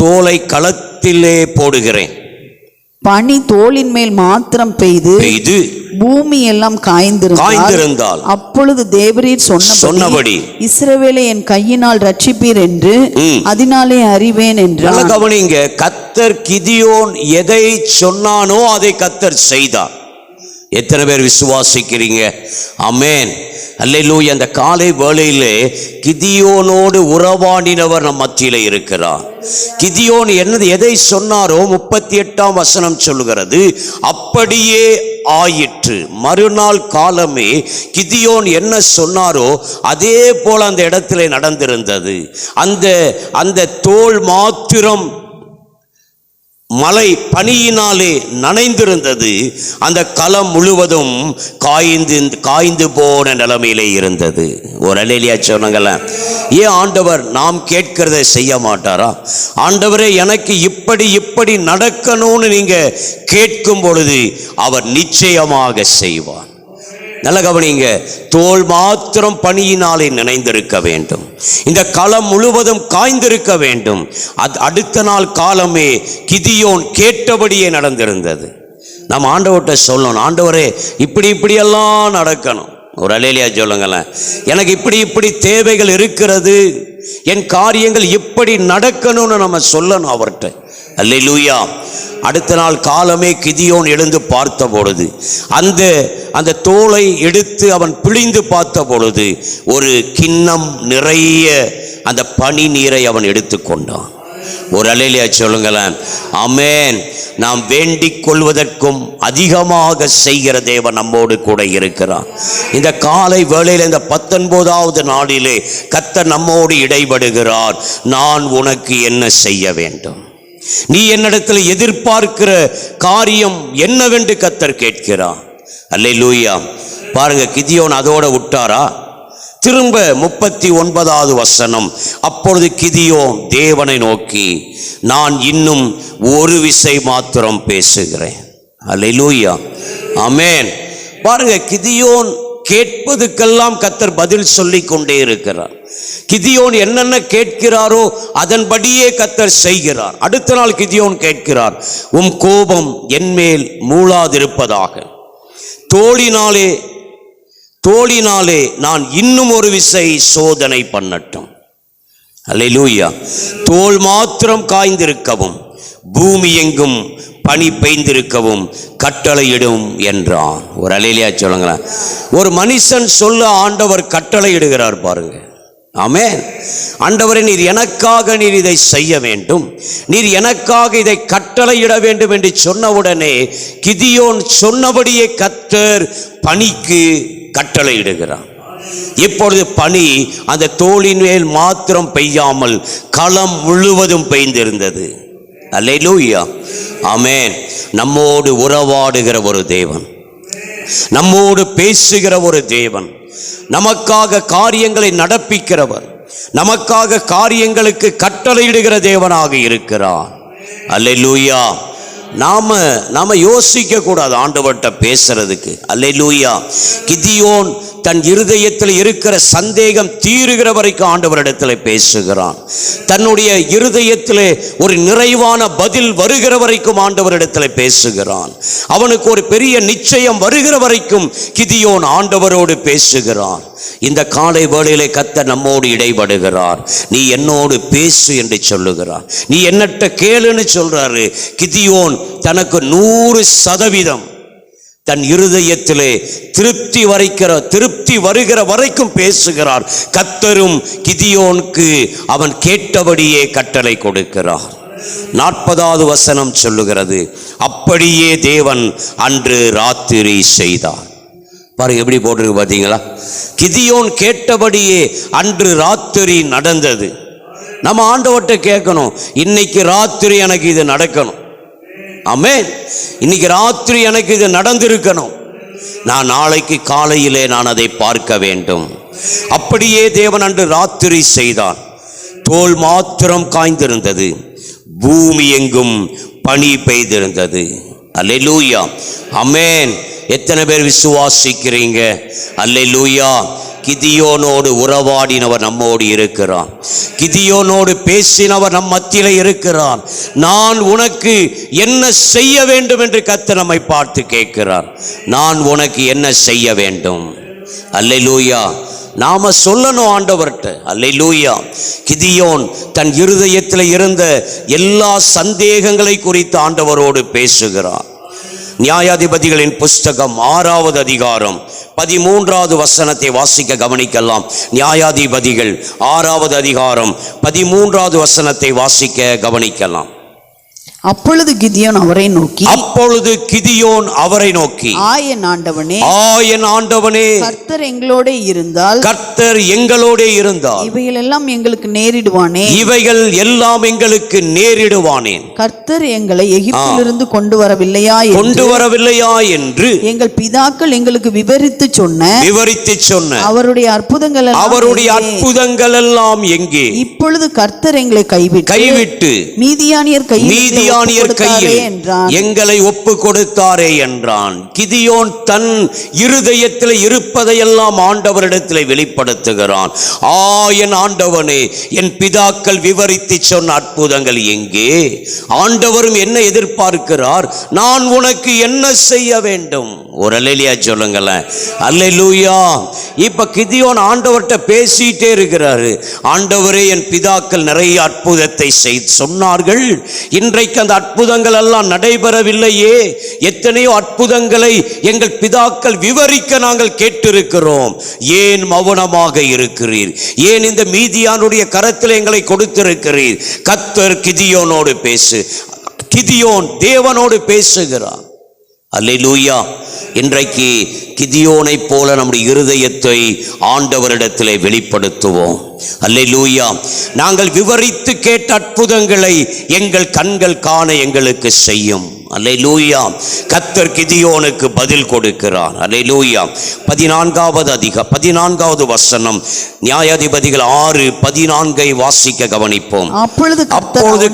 தோலை களத்திலே போடுகிறேன். பனி தோளின் மேல் மாத்திரம் பெய்து பூமி எல்லாம் காய்ந்திருந்தால் அப்பொழுது தேவரீர் சொன்னபடி இஸ்ரவேலை என் கையினால் ரட்சிப்பீர் என்று அதனாலே அறிவேன் என்றார். கவனிங்க, கர்த்தர் கிதியோன் எதை சொன்னானோ அதை கர்த்தர் செய்தார். எத்தனை பேர் விசுவாசிக்கிறீங்க? ஆமென், அல்லேலூயா. அந்த காலை வேளையிலே கிதியோனோடு உறவாடினவர் நம் மத்தியில இருக்கிறார். கிதியோன் எதை சொன்னாரோ 38ஆம் வசனம் சொல்லுகிறது, அப்படியே ஆயிற்று. மறுநாள் காலமே கிதியோன் என்ன சொன்னாரோ அதே போல அந்த இடத்திலே நடந்திருந்தது. அந்த தோல் மாத்திரம் மலை பனியினாலே நனைந்திருந்தது. அந்த களம் முழுவதும் காய்ந்து போன நிலைமையிலே இருந்தது. ஒரு அல்லேலூயா சொன்னாங்கல்ல. ஏன் ஆண்டவர் நாம் கேட்கிறதை செய்ய மாட்டாரா? ஆண்டவரே எனக்கு இப்படி நடக்கணும்னு நீங்க கேட்கும் பொழுது அவர் நிச்சயமாக செய்வார். நல்ல கவனிங்க, தோல் மாத்திரம் பனியினாலே நினைந்திருக்க வேண்டும். இந்த களம் முழுவதும் காய்ந்திருக்க வேண்டும். அடுத்த நாள் காலமே கிதியோன் கேட்டபடியே நடந்திருந்தது. நம்ம ஆண்டவர்கிட்ட சொல்லணும், ஆண்டவரே இப்படியெல்லாம் நடக்கணும். ஒரு அல்லேலூயா சொல்லுங்களேன். எனக்கு இப்படி தேவைகள் இருக்கிறது, என் காரியங்கள் இப்படி நடக்கணும்னு நம்ம சொல்லணும் அவர்கிட்ட. அல்லேலூயா. அடுத்த நாள் காலமே கிதியோன் எழுந்து பார்த்த பொழுது அந்த தோலை எடுத்து அவன் பிழிந்து பார்த்த பொழுது ஒரு கிண்ணம் நிறைய அந்த பனி நீரை அவன் எடுத்துக்கொண்டான். ஒரு அல்லேலூயா சொல்லுங்களேன். ஆமென். நாம் வேண்டிக் கொள்வதற்கும் அதிகமாக செய்கிற தேவன் நம்மோடு கூட இருக்கிறார். இந்த காலை வேளையில் இந்த 19வது நாளிலே கர்த்தர் நம்மோடு இடைபடுகிறார். நான் உனக்கு என்ன செய்ய வேண்டும்? நீ என்னிடத்தில் எதிர்பார்க்கிற காரியம் என்னவென்று கர்த்தர் கேட்கிறார். அல்லேலூயா. பாருங்க, கிதியோன் அதோட விட்டாரா? திரும்ப 39வது வசனம், அப்பொழுது கிதியோன் தேவனை நோக்கி, நான் இன்னும் ஒரு விசை மாத்திரம் பேசுகிறேன். அல்லேலூயா. ஆமென். பாருங்க, கிதியோன் கேட்பதுக்கெல்லாம் கர்த்தர் பதில் சொல்லிக் கொண்டே இருக்கிறார். கிதியோன் என்னென்ன கேட்கிறாரோ அதன்படியே கர்த்தர் செய்கிறார். அடுத்த நாள் கிதியோன் கேட்கிறார், உம் கோபம் என்மேல் மூளாதிருப்பதாக, தோளினாலே நான் இன்னும் ஒரு விசை சோதனை பண்ணட்டும். அல்லேலூயா. தோல் மாத்திரம் காய்ந்திருக்கவும் பூமி எங்கும் பனி பெய்ந்திருக்கவும் கட்டளையிடும் என்றான். ஒரு அல்லேலூயா சொல்லுங்களேன். ஒரு மனுஷன் சொல்ல ஆண்டவர் கட்டளையிடுகிறார் பாருங்க. ஆமென். ஆண்டவரே, நீர் எனக்காக நீர் இதை செய்ய வேண்டும், நீர் எனக்காக இதை கட்டளையிட வேண்டும் என்று சொன்னவுடனே கிதியோன் சொன்னபடியே கர்த்தர் பனிக்கு கட்டளையிடுகிறார். இப்பொழுது பனி அந்த தோளின் மேல் மாத்திரம் பெய்யாமல் களம் முழுவதும் பெய்ந்திருந்தது. அல்லேலூயா. ஆமென். நம்மோடு உறவாடுகிற ஒரு தேவன், நம்மோடு பேசுகிற ஒரு தேவன், நமக்காக காரியங்களை நடப்பிக்கிறவர், நமக்காக காரியங்களுக்கு கட்டளையிடுகிற தேவனாக இருக்கிறார். அல்லேலூயா. நாம யோசிக்க கூடாது ஆண்டவர்கிட்ட பேசுறதுக்கு. அல்லேலூயா. கிதியோன் தன் இருதயத்தில் இருக்கிற சந்தேகம் தீருகிற வரைக்கும் ஆண்டவரிடத்தில் பேசுகிறான். தன்னுடைய இருதயத்திலே ஒரு நிறைவான பதில் வருகிற வரைக்கும் ஆண்டவரிடத்தில் பேசுகிறான். அவனுக்கு ஒரு பெரிய நிச்சயம் வருகிற வரைக்கும் கிதியோன் ஆண்டவரோடு பேசுகிறான். இந்த காலை வேளையிலே கர்த்தர் நம்மோடு இடைபடுகிறார். நீ என்னோடு பேசு என்று சொல்லுகிறார். நீ என்னட்ட கேளுன்னு சொல்றாரு. கிதியோன் தனக்கு 100% தன் இருதயத்திலே திருப்தி வருகிற வரைக்கும் பேசுகிறார். கர்த்தரும் கிதியோனுக்கு அவன் கேட்டபடியே கட்டளை கொடுக்கிறார். 40வது வசனம் சொல்லுகிறது, அப்படியே தேவன் அன்று ராத்திரி செய்தார். பாருங்க எப்படி போட்டிருக்கு பார்த்தீங்களா? கிதியோன் கேட்டபடியே அன்று ராத்திரி நடந்தது. நம்ம ஆண்டவர்கிட்ட கேட்கணும், இன்னைக்கு ராத்திரி எனக்கு இது நடக்கணும். ஆமென். இன்னைக்கு ராத்திரி எனக்கு இது நடந்திருக்கணும். நான் நாளைக்கு காலையிலே நான் அதை பார்க்க வேண்டும். அப்படியே தேவன் அன்று ராத்திரி செய்தார். தோல் மாத்திரம் காய்ந்திருந்தது, பூமி எங்கும் பனி பெய்திருந்தது. அல்லேலூயா, ஆமென். எத்தனை பேர் விசுவாசிக்கிறீங்க? அல்லேலூயா. கிதியோனோடு உறவாடினவர் நம்மோடு இருக்கிறார். கிதியோனோடு பேசினவர் நம் மத்தியிலே இருக்கிறார். நான் உனக்கு என்ன செய்ய வேண்டும் என்று கர்த்தர் நம்மை பார்த்து கேட்கிறார். நான் உனக்கு என்ன செய்ய வேண்டும்? அல்லேலூயா. நாம சொல்லணும் ஆண்டவர்கிட்ட. அல்லேலூயா. கிதியோன் தன் இருதயத்தில் இருந்த எல்லா சந்தேகங்களை குறித்து ஆண்டவரோடு பேசுகிறார். நியாயாதிபதிகளின் புஸ்தகம் 6வது அதிகாரம் 13வது வசனத்தை வாசிக்க கவனிக்கலாம். நியாயாதிபதிகள் 6வது அதிகாரம் 13வது வசனத்தை வாசிக்க கவனிக்கலாம். அப்பொழுது கிதியோன் அவரை நோக்கி என் ஆண்டவனே, கர்த்தர் எங்களோட இருந்தால் இவைகள் எல்லாம் எங்களுக்கு நேரிடுவானேன். கர்த்தர் எங்களை எகிப்திலிருந்து கொண்டு வரவில்லையா என்று எங்கள் பிதாக்கள் எங்களுக்கு விவரித்து சொன்ன அவருடைய அற்புதங்கள் எல்லாம் எங்கே? இப்பொழுது கர்த்தர் எங்களை கைவிட்டு மீதியானியர் கையில் எங்களை ஒப்பு கொடுத்தாரே என்றான். கிதியோன் தன் இருதயத்தில் இருப்பதையெல்லாம் ஆண்டவரிடத்தில் வெளிப்படுத்துகிறான். என் ஆண்டவனே, என் பிதாக்கள் விவரித்து சொன்ன அற்புதங்கள் எங்கே? ஆண்டவரும் என்ன எதிர்பார்க்கிறார்? நான் உனக்கு என்ன செய்ய வேண்டும்? ஒரு அல்லேலூயா சொல்லுங்களேன். அல்லேலூயா. இப்ப கிதியோன் ஆண்டவர்கிட்ட பேசிட்டே இருக்கிறாரு. ஆண்டவரே, என் பிதாக்கள் நிறைய அற்புதத்தை சொன்னார்கள், இன்றைக்கு அந்த அற்புதங்கள் எல்லாம் நடைபெறவில்லையே. எத்தனையோ அற்புதங்களை எங்கள் பிதாக்கள் விவரிக்க நாங்கள் கேட்டிருக்கிறோம். ஏன் மௌனமாக இருக்கிறீர்? ஏன் இந்த மீதியானுடைய கரத்தில் எங்களை கொடுத்திருக்கிறீர்? கர்த்தர் கிதியோனோடு கிதியோன் தேவனோடு பேசுகிறார். அல்லேலூயா. இன்றைக்கு கிதியோனை போல நம்முடைய இருதயத்தை ஆண்டவரிடத்திலே வெளிப்படுத்துவோம். அல்லேலூயா. நாங்கள் விவரித்து கேட்ட அற்புதங்களை எங்கள் கண்கள் காண எங்களுக்கு செய்யும். அல்லேலூயா. கர்த்தர் கிதியோனுக்கு பதில் கொடுக்கிறார். அல்லேலூயா. 14வது வசனம், நியாயாதிபதிகள் 6:14 வாசிக்க கவனிப்போம். அப்பொழுது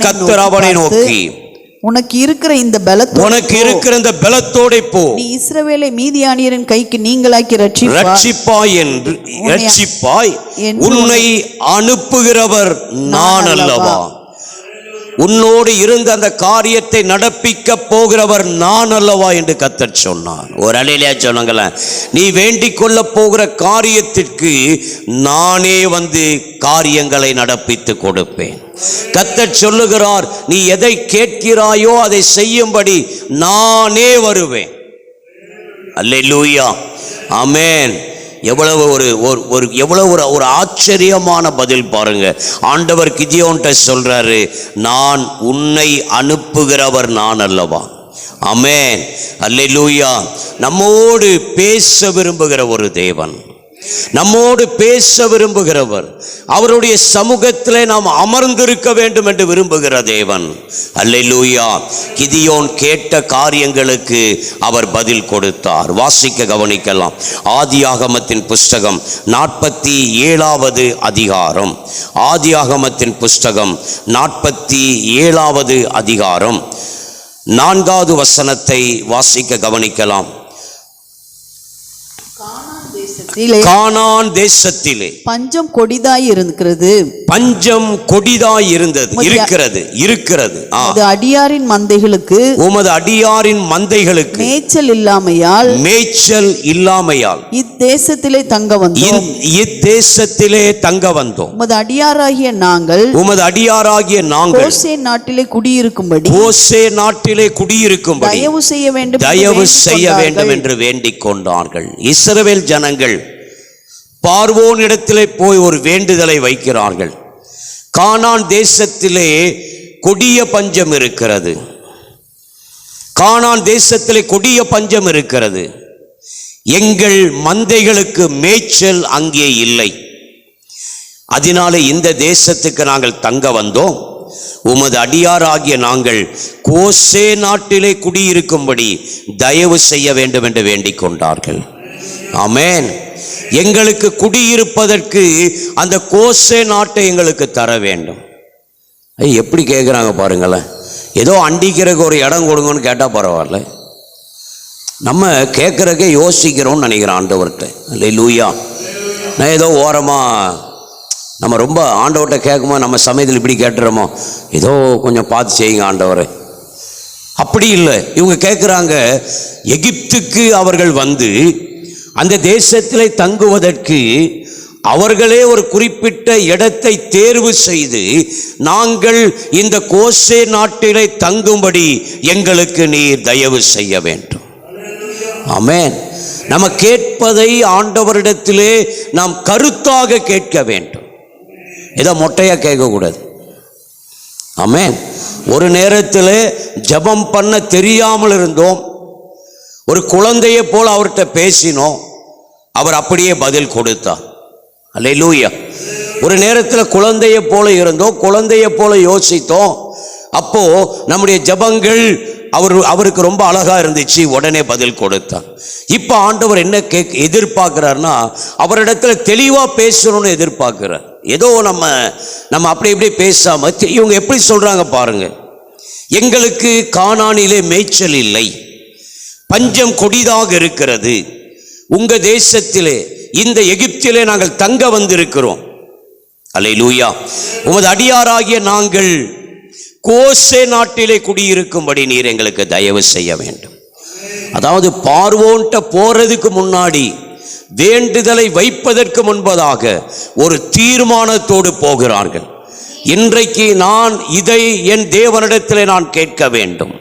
கர்த்தர் அவனை நோக்கி, உனக்கு இருக்கிற இந்த பலத்தோட போ, நீ இஸ்ரவேலை மீதியானியரின் கைக்கு நீங்களாக்கி ரட்சிப்பாய், உன்னை அனுப்புகிறவர் நான் அல்லவா? உன்னோடு இருந்த அந்த காரியத்தை நடப்பிக்க போகிறவர் நான் அல்லவா என்று கர்த்தர் சொன்னார். ஒரு அல்லேலூயா சொல்லுங்களேன். நீ வேண்டிக் கொள்ள போகிற காரியத்திற்கு நானே வந்து காரியங்களை நடப்பித்து கொடுப்பேன். கர்த்தர் சொல்லுகிறார், நீ எதை கேட்கிறாயோ அதை செய்யும்படி நானே வருவேன். அல்லேலூயா, ஆமென். எவ்வளவு ஒரு ஆச்சரியமான பதில் பாருங்க. ஆண்டவர் கிதியோன்ட்ட சொல்றாரு, நான் உன்னை அனுப்புகிறவர் நான் அல்லவா? ஆமென், அல்லேலூயா. நம்மோடு பேச விரும்புகிற ஒரு தேவன், நம்மோடு பேச விரும்புகிறவர், அவருடைய சமூகத்திலே நாம் அமர்ந்திருக்க வேண்டும் என்று விரும்புகிற தேவன். அல்லேலூயா. கிதியோன் கேட்ட காரியங்களுக்கு அவர் பதில் கொடுத்தார். வாசிக்க கவனிக்கலாம். ஆதியாகமத்தின் புஸ்தகம் 47வது அதிகாரம். ஆதியாகமத்தின் புஸ்தகம் 47வது அதிகாரம் 4வது வசனத்தை வாசிக்க கவனிக்கலாம். கானான் தேசத்திலே பஞ்சம் கொடிதாய் இருக்கிறது. இருக்கிறது. அது அடியாரின் மந்தைகளுக்கு, உமது அடியாரின் மந்தைகளுக்கு மேய்ச்சல் இல்லாமையால் இத்தேசத்திலே தங்க வந்தோம். உமது அடியாராகிய நாங்கள் ஓசே நாட்டிலே குடியிருக்கும்படி தயவு செய்ய வேண்டும் என்று வேண்டிக் கொண்டார்கள். இஸ்ரவேல் ஜனங்கள் பார்வோன் இடத்திலே போய் ஒரு வேண்டுதலை வைக்கிறார்கள். கானான் தேசத்திலே கொடிய பஞ்சம் இருக்கிறது. கானான் தேசத்திலே கொடிய பஞ்சம் இருக்கிறது. எங்கள் மந்தைகளுக்கு மேய்ச்சல் அங்கே இல்லை. அதனாலே இந்த தேசத்துக்கு நாங்கள் தங்க வந்தோம். உமது அடியாராகிய நாங்கள் கோசே நாட்டிலே குடியிருக்கும்படி தயவு செய்ய வேண்டும் என்று வேண்டிக் கொண்டார்கள். ஆமென். எங்களுக்கு குடியிருப்பதற்கு அந்த கோசே நாட்டை எங்களுக்கு தர வேண்டும். எப்படி கேட்குறாங்க பாருங்களேன். ஏதோ அண்டிக்கிறதுக்கு ஒரு இடம் கொடுங்கன்னு கேட்டால் பரவாயில்ல, நம்ம கேட்குறக்கே யோசிக்கிறோம்னு நினைக்கிறேன் ஆண்டவர்கிட்ட. அல்லேலூயா. நான் ஏதோ ஓரமாக நம்ம ரொம்ப ஆண்டவர்கிட்ட கேட்கும்போது நம்ம சமயத்தில் இப்படி கேட்டுறோமோ, ஏதோ கொஞ்சம் பார்த்து செய்யுங்க ஆண்டவரை. அப்படி இல்லை. இவங்க கேட்குறாங்க, எகிப்துக்கு அவர்கள் வந்து அந்த தேசத்திலே தங்குவதற்கு அவர்களே ஒரு குறிப்பிட்ட இடத்தை தேர்வு செய்து, நாங்கள் இந்த கோசே நாட்டிலே தங்கும்படி எங்களுக்கு நீர் தயவு செய்ய வேண்டும். ஆமென். நம்ம கேட்பதை ஆண்டவரிடத்திலே நாம் கருத்தாக கேட்க வேண்டும். ஏதோ மொட்டையா கேட்கக்கூடாது. ஆமென். ஒரு நேரத்தில் ஜெபம் பண்ண தெரியாமல் இருந்தோம். ஒரு குழந்தையை போல அவர்கிட்ட பேசினோம், அவர் அப்படியே பதில் கொடுத்தார். அல்லேலூயா. ஒரு நேரத்தில் குழந்தையை போல இருந்தோம், குழந்தையை போல யோசித்தோம். அப்போ நம்முடைய ஜெபங்கள் அவருக்கு ரொம்ப அழகா இருந்துச்சு, உடனே பதில் கொடுத்தார். இப்போ ஆண்டவர் என்ன எதிர்பார்க்கிறார்னா, அவரிடத்துல தெளிவா பேசணும்னு எதிர்பார்க்கிறார். ஏதோ நம்ம அப்படி இப்படி பேசாம, இவங்க எப்படி சொல்றாங்க பாருங்க. எங்களுக்கு கானானிலே மேய்ச்சல் இல்லை, பஞ்சம் கொடிதாக இருக்கிறது, உங்க தேசத்திலே இந்த எகிப்திலே நாங்கள் தங்க வந்திருக்கிறோம். அல்லேலூயா. உமது அடியாராகிய நாங்கள் கோசே நாட்டிலே குடியிருக்கும்படி நீர் எங்களுக்கு தயவு செய்ய வேண்டும். அதாவது பார்வோன்ட்ட போறதுக்கு முன்னாடி, வேண்டுதலை வைப்பதற்கு முன்பதாக ஒரு தீர்மானத்தோடு போகிறார்கள். இன்றைக்கு நான் இதை என் தேவனிடத்திலே நான் கேட்க வேண்டும்.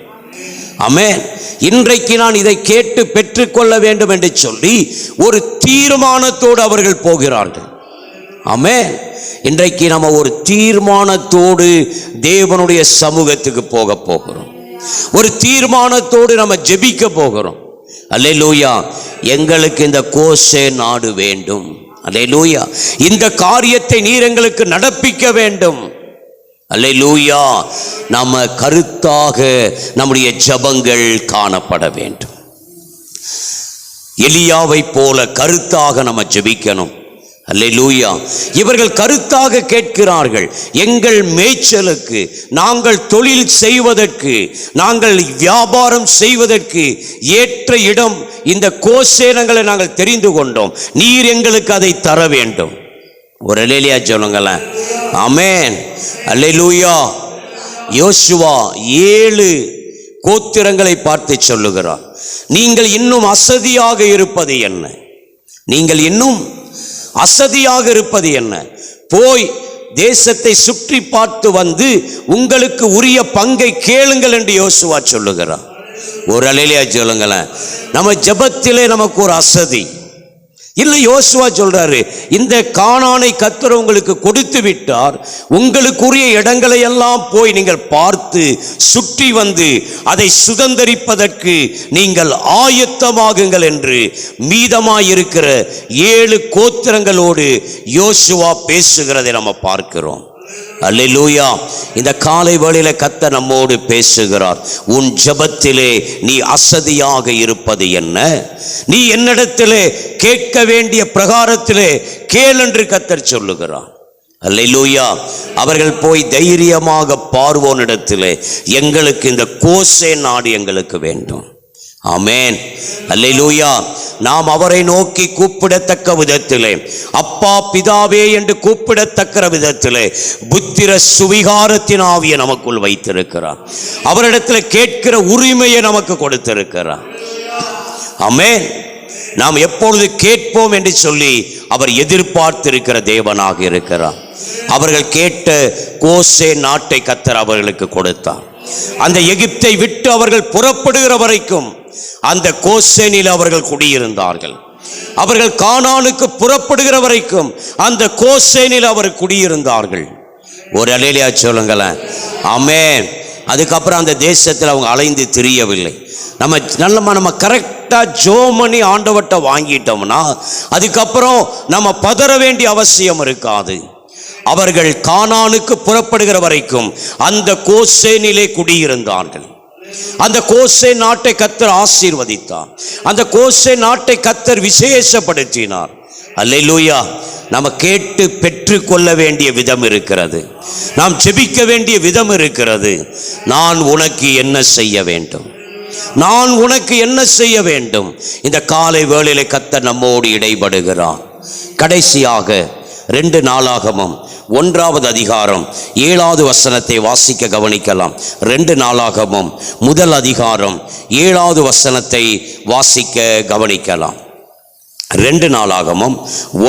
ஆமென். இன்றைக்கு நான் இதை கேட்டு பெற்றுக்கொள்ள வேண்டும் என்று சொல்லி ஒரு தீர்மானத்தோடு அவர்கள் போகிறார்கள். ஆமென். இன்றைக்கு நம்ம ஒரு தீர்மானத்தோடு தேவனுடைய சமூகத்துக்கு போக போகிறோம். ஒரு தீர்மானத்தோடு நம்ம ஜெபிக்க போகிறோம். அல்லேலூயா. எங்களுக்கு இந்த கோசே நாடு வேண்டும். அல்லேலூயா. இந்த காரியத்தை நீர் எங்களுக்கு நடப்பிக்க வேண்டும். அல்லேலூயா. நம்ம கருத்தாக நம்முடைய ஜெபங்கள் காணப்பட வேண்டும். எலியாவை போல கருத்தாக நம்ம ஜெபிக்கணும். அல்லேலூயா. இவர்கள் கருத்தாக கேட்கிறார்கள். எங்கள் மேய்ச்சலுக்கு, நாங்கள் தொழில் செய்வதற்கு, நாங்கள் வியாபாரம் செய்வதற்கு ஏற்ற இடம் இந்த கோசேனங்களை நாங்கள் தெரிந்து கொண்டோம், நீர் எங்களுக்கு அதை தர வேண்டும். ஒரு அல்லேலூயா சொல்லுங்களேன். ஆமென். அல்லேலூயா. யோசுவா 7 கோத்திரங்களை பார்த்து சொல்லுகிறார், நீங்கள் இன்னும் அசதியாக இருப்பது என்ன? நீங்கள் இன்னும் அசதியாக இருப்பது என்ன? போய் தேசத்தை சுற்றி பார்த்து வந்து உங்களுக்கு உரிய பங்கை கேளுங்கள் என்று யோசுவா சொல்லுகிறார். ஒரு அல்லேலூயா சொல்லுங்களேன். நம்ம ஜெபத்திலே நமக்கு ஒரு அசதி இல்லை. யோசுவா சொல்றாரு, இந்த கானானை கர்த்தர் உங்களுக்கு கொடுத்து விட்டார், உங்களுக்குரிய இடங்களை எல்லாம் போய் நீங்கள் பார்த்து சுற்றி வந்து அதை சுதந்தரிப்பதற்கு நீங்கள் ஆயத்தமாகுங்கள் என்று மீதமாயிருக்கிற 7 கோத்திரங்களோடு யோசுவா பேசுகிறதை நம்ம பார்க்கிறோம். அல்லேலூயா. இந்த காலை வேளையில கர்த்தர் நம்மோடு பேசுகிறார். உன் ஜெபத்திலே நீ அசதியாக இருப்பது என்ன? நீ என்னிடத்திலே கேட்க வேண்டிய பிரகாரத்திலே கேள் என்று கர்த்தர் சொல்லுகிறார். அல்லேலூயா. அவர்கள் போய் தைரியமாக பார்வோனிடத்திலே, எங்களுக்கு இந்த கோசே நாடு எங்களுக்கு வேண்டும். ஆமென். அல்லேலூயா. நாம் அவரை நோக்கி கூப்பிடத்தக்க விதத்திலே, அப்பா பிதாவே என்று கூப்பிடத்தக்க விதத்திலே புத்திர சுவிகாரத்தின் ஆவியை நமக்குள் வைத்திருக்கிறார். அவரிடத்தில் கேட்கிற உரிமையை நமக்கு கொடுத்திருக்கிறார். ஆமென். நாம் எப்பொழுது கேட்போம் என்று சொல்லி அவர் எதிர்பார்த்திருக்கிற தேவனாக இருக்கிறார். அவர்கள் கேட்ட கோசே நாட்டை கர்த்தர் அவர்களுக்கு கொடுத்தார். அந்த எகிப்தை விட்டு அவர்கள் புறப்படுகிற வரைக்கும் அந்த கோசேனில் அவர்கள் குடியிருந்தார்கள். அவர்கள் கானானுக்கு புறப்படுகிற வரைக்கும் அந்த கோசேனில் அவர் குடியிருந்தார்கள். ஒரு அல்லேலூயா சொல்லுங்களேன். ஆமென். அதுக்கப்புறம் அந்த தேசத்தில் அவங்க அலைந்து திரியவில்லை. நம்ம கரெக்டாக ஜோமணி ஆண்டவர்கிட்ட வாங்கிட்டோம்னா அதுக்கப்புறம் நம்ம பதற வேண்டிய அவசியம் இருக்காது. அவர்கள் கானானுக்கு புறப்படுகிற வரைக்கும் அந்த கோசேனிலே குடியிருந்தார்கள். அந்த கோசேன் நாட்டை கர்த்தர் ஆசீர்வதித்தார். அந்த கோசேன் நாட்டை கர்த்தர் விசேஷப்படுத்தினார். அல்லேலூயா. நாம் கேட்டு பெற்று கொள்ள வேண்டிய விதம் இருக்கிறது. நாம் ஜெபிக்க வேண்டிய விதம் இருக்கிறது. நான் உனக்கு என்ன செய்ய வேண்டும், நான் உனக்கு என்ன செய்ய வேண்டும்? இந்த காலை வேளையிலே கர்த்தர் நம்மோடு இடைபடுகிறார். கடைசியாக 2 நாளாகமம் 1வது அதிகாரம் 7வது வசனத்தை வாசிக்க கவனிக்கலாம். 2 நாளாகமம் 1 அதிகாரம் 7வது வசனத்தை வாசிக்க கவனிக்கலாம். 2 நாளாகமம்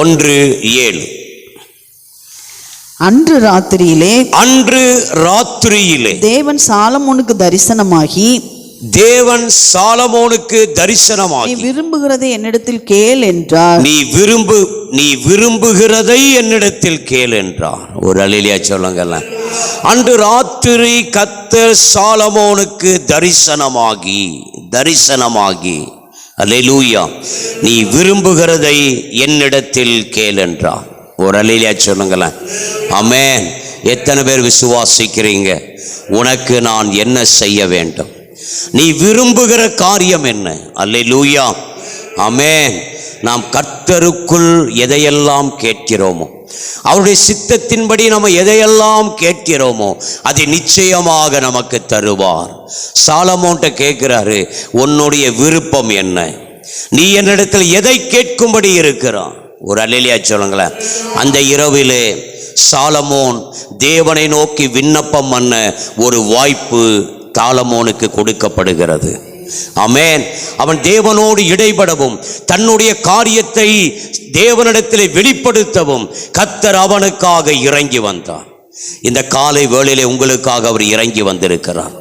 1:7. அன்று ராத்திரியிலே தேவன் சாலமோனுக்கு தரிசனமாகி நீ விரும்புகிறதை என்னிடத்தில் கேள் என்றார். நீ விரும்புகிறதை என்னிடத்தில் கேள் என்றார். ஒரு அல்லேலூயா சொல்லுங்கல்ல. அன்று ராத்திரி கர்த்தர் சாலமோனுக்கு தரிசனமாகி அல்லேலூயா, நீ விரும்புகிறதை என்னிடத்தில் கேள் என்றார். ஒரு அல்லேலூயா சொல்லுங்களேன். ஆமென். எத்தனை பேர் விசுவாசிக்கிறீங்க? உனக்கு நான் என்ன செய்ய வேண்டும்? நீ விரும்புகிற காரியம் என்ன? அல்லேலூயா. ஆமென். நாம் கர்த்தருக்குள் எதையெல்லாம் கேட்கிறோமோ, அவருடைய சித்தத்தின்படி நம்ம எதையெல்லாம் கேட்கிறோமோ அதை நிச்சயமாக நமக்கு தருவார். சாலமோன்ட்ட கேட்கிறாரு, உன்னுடைய விருப்பம் என்ன? நீ என்னிடத்தில் எதை கேட்கும்படி இருக்கிறான்? ஒரு அல்லேலூயா சொல்லுங்களேன். அந்த இரவிலே சாலமோன் தேவனை நோக்கி விண்ணப்பம் பண்ண ஒரு வாய்ப்பு சாலமோனுக்கு கொடுக்கப்படுகிறது. ஆமென். அவன் தேவனோடு இடைபடவும் தன்னுடைய காரியத்தை தேவனிடத்தில் வெளிப்படுத்தவும் கர்த்தர் அவனுக்காக இறங்கி வந்தார். இந்த காலை வேளையிலே உங்களுக்காக அவர் இறங்கி வந்திருக்கிறார்.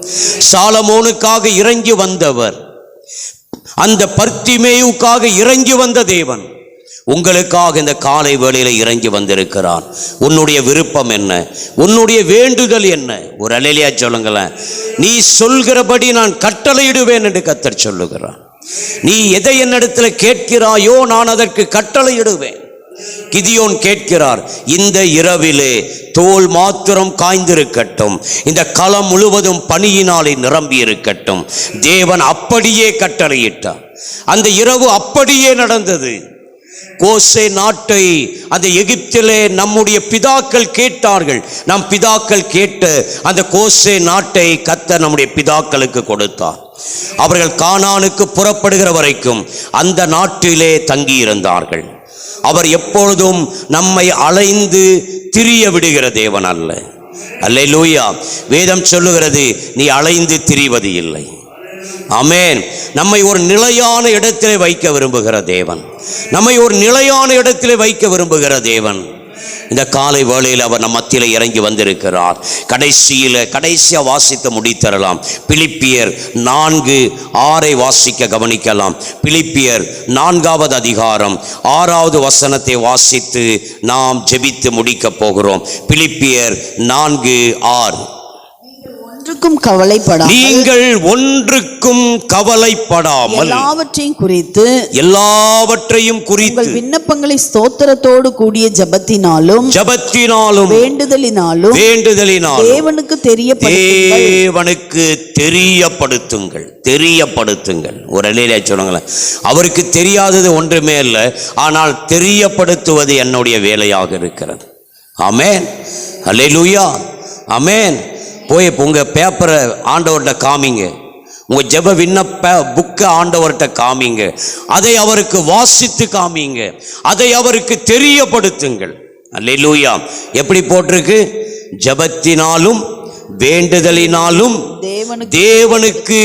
சாலமோனுக்காக இறங்கி வந்தவர், அந்த பர்த்திமேயுக்காக இறங்கி வந்த தேவன் உங்களுக்காக இந்த காலை வேளையில இறங்கி வந்திருக்கிறார். உன்னுடைய விருப்பம் என்ன? உன்னுடைய வேண்டுதல் என்ன? ஒரு அல்லேலூயா சொல்லுங்களேன். நீ சொல்கிறபடி நான் கட்டளையிடுவேன் என்று கர்த்தர் சொல்லுகிறார். நீ எதை என்னிடத்தில் கேட்கிறாயோ நான் அதற்கு கட்டளையிடுவேன். கிதியோன் கேட்கிறார், இந்த இரவிலே தோல் மாத்திரம் காய்ந்திருக்கட்டும், இந்த களம் முழுவதும் பனியினாலே நிரம்பி இருக்கட்டும். தேவன் அப்படியே கட்டளையிட்டார். அந்த இரவு அப்படியே நடந்தது. கோசே நாட்டை அந்த எகிப்திலே நம்முடைய பிதாக்கள் கேட்டார்கள். நம் பிதாக்கள் கேட்ட அந்த கோசே நாட்டை கர்த்தர் நம்முடைய பிதாக்களுக்கு கொடுத்தார். அவர்கள் கானானுக்கு புறப்படுகிற வரைக்கும் அந்த நாட்டிலே தங்கியிருந்தார்கள். அவர் எப்பொழுதும் நம்மை அலைந்து திரிய விடுகிற தேவன் அல்ல. அல்லேலூயா. வேதம் சொல்லுகிறது, நீ அலைந்து திரிவது இல்லை. ஆமென். நம்மை ஒரு நிலையான இடத்திலே வைக்க விரும்புகிற தேவன், நம்மை ஒரு நிலையான இடத்திலே வைக்க விரும்புகிற தேவன். இந்த காலை வேளையில் அவர் நம் மத்தியிலே இறங்கி வந்திருக்கிறார். கடைசியா வாசித்து முடித்தரலாம். பிலிப்பியர் 4:6 வாசிக்க கவனிக்கலாம். பிலிப்பியர் 4வது அதிகாரம் 6வது வசனத்தை வாசித்து நாம் ஜெபித்து முடிக்க போகிறோம். பிலிப்பியர் 4:6. நீங்கள் ஒன்றுக்கும் கவலைப்படாமல் எல்லாவற்றையும் குறித்து விண்ணப்பங்களை ஸ்தோத்திரத்தோடு கூடிய ஜெபத்தினாலும் வேண்டுதலினாலும் தேவனுக்கு தெரியப்படுத்துங்கள். ஒரு அல்லேலூயா சொல்லுங்களேன். அவருக்கு தெரியாதது ஒன்றுமே இல்லை, ஆனால் தெரியப்படுத்துவது என்னுடைய வேலையாக இருக்கிறது. ஆமென். அல்லேலூயா. ஆமென். போய் உங்க பேப்பரை ஆண்டவர்கிட்ட காமிங்க, உங்க ஜெப விண்ணப்ப புக்கை ஆண்டவர்கிட்ட காமிங்க, அதை அவருக்கு வாசித்து காமிங்க, அதை அவருக்கு தெரியப்படுத்துங்கள். அல்லேலூயா. எப்படி போட்டிருக்கு? ஜெபத்தினாலும் வேண்டுதலினாலும் தேவனுக்கு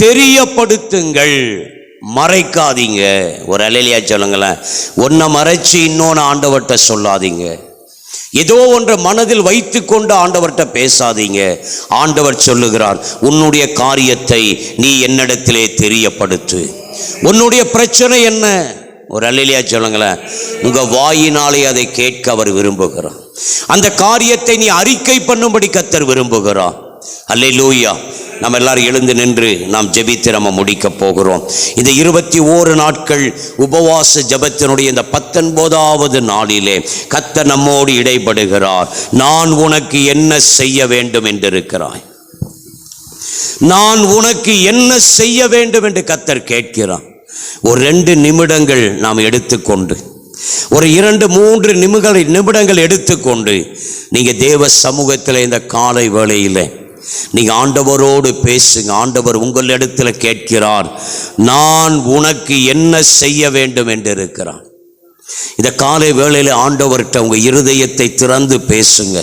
தெரியப்படுத்துங்கள், மறைக்காதீங்க. ஒரு அல்லேலூயா சொல்லுங்களேன். ஒன்றை மறைச்சு இன்னொன்று ஆண்டவர்கிட்ட சொல்லாதீங்க. ஏதோ ஒன்றை மனதில் வைத்து கொண்டு ஆண்டவர்கிட்ட பேசாதீங்க. ஆண்டவர் சொல்லுகிறார், உன்னுடைய காரியத்தை நீ என்னிடத்திலே தெரியப்படுத்து. உன்னுடைய பிரச்சனை என்ன? ஒரு அல்லேலூயா சொல்லுங்களேன். உங்க வாயினாலே அதை கேட்க அவர் விரும்புகிறார். அந்த காரியத்தை நீ அறிக்கை பண்ணும்படி கர்த்தர் விரும்புகிறார். அல்லேலூயா. நம்ம எல்லாரும் எழுந்து நின்று நாம் ஜெபித்து நம்ம முடிக்க போகிறோம். இந்த 21 நாட்கள் உபவாச ஜெபத்தினுடைய இந்த 19வது நாளிலே கர்த்தர் நம்மோடு இடைபடுகிறார். நான் உனக்கு என்ன செய்ய வேண்டும் என்று இருக்கிறாய். நான் உனக்கு என்ன செய்ய வேண்டும் என்று கர்த்தர் கேட்கிறார். ஒரு 2 நிமிடங்கள் நாம் எடுத்துக்கொண்டு, ஒரு 2-3 நிமிடங்கள் எடுத்துக்கொண்டு நீங்க தேவ சமூகத்தில் இந்த காலை வேளையில் நீங்க ஆண்டவரோடு பேசுங்க. ஆண்டவர் உங்களிடத்தில் கேட்கிறார், நான் உனக்கு என்ன செய்ய வேண்டும் என்று இருக்கிறார். இந்த காலை வேளையில் ஆண்டவர்கிட்ட உங்க இருதயத்தை திறந்து பேசுங்க.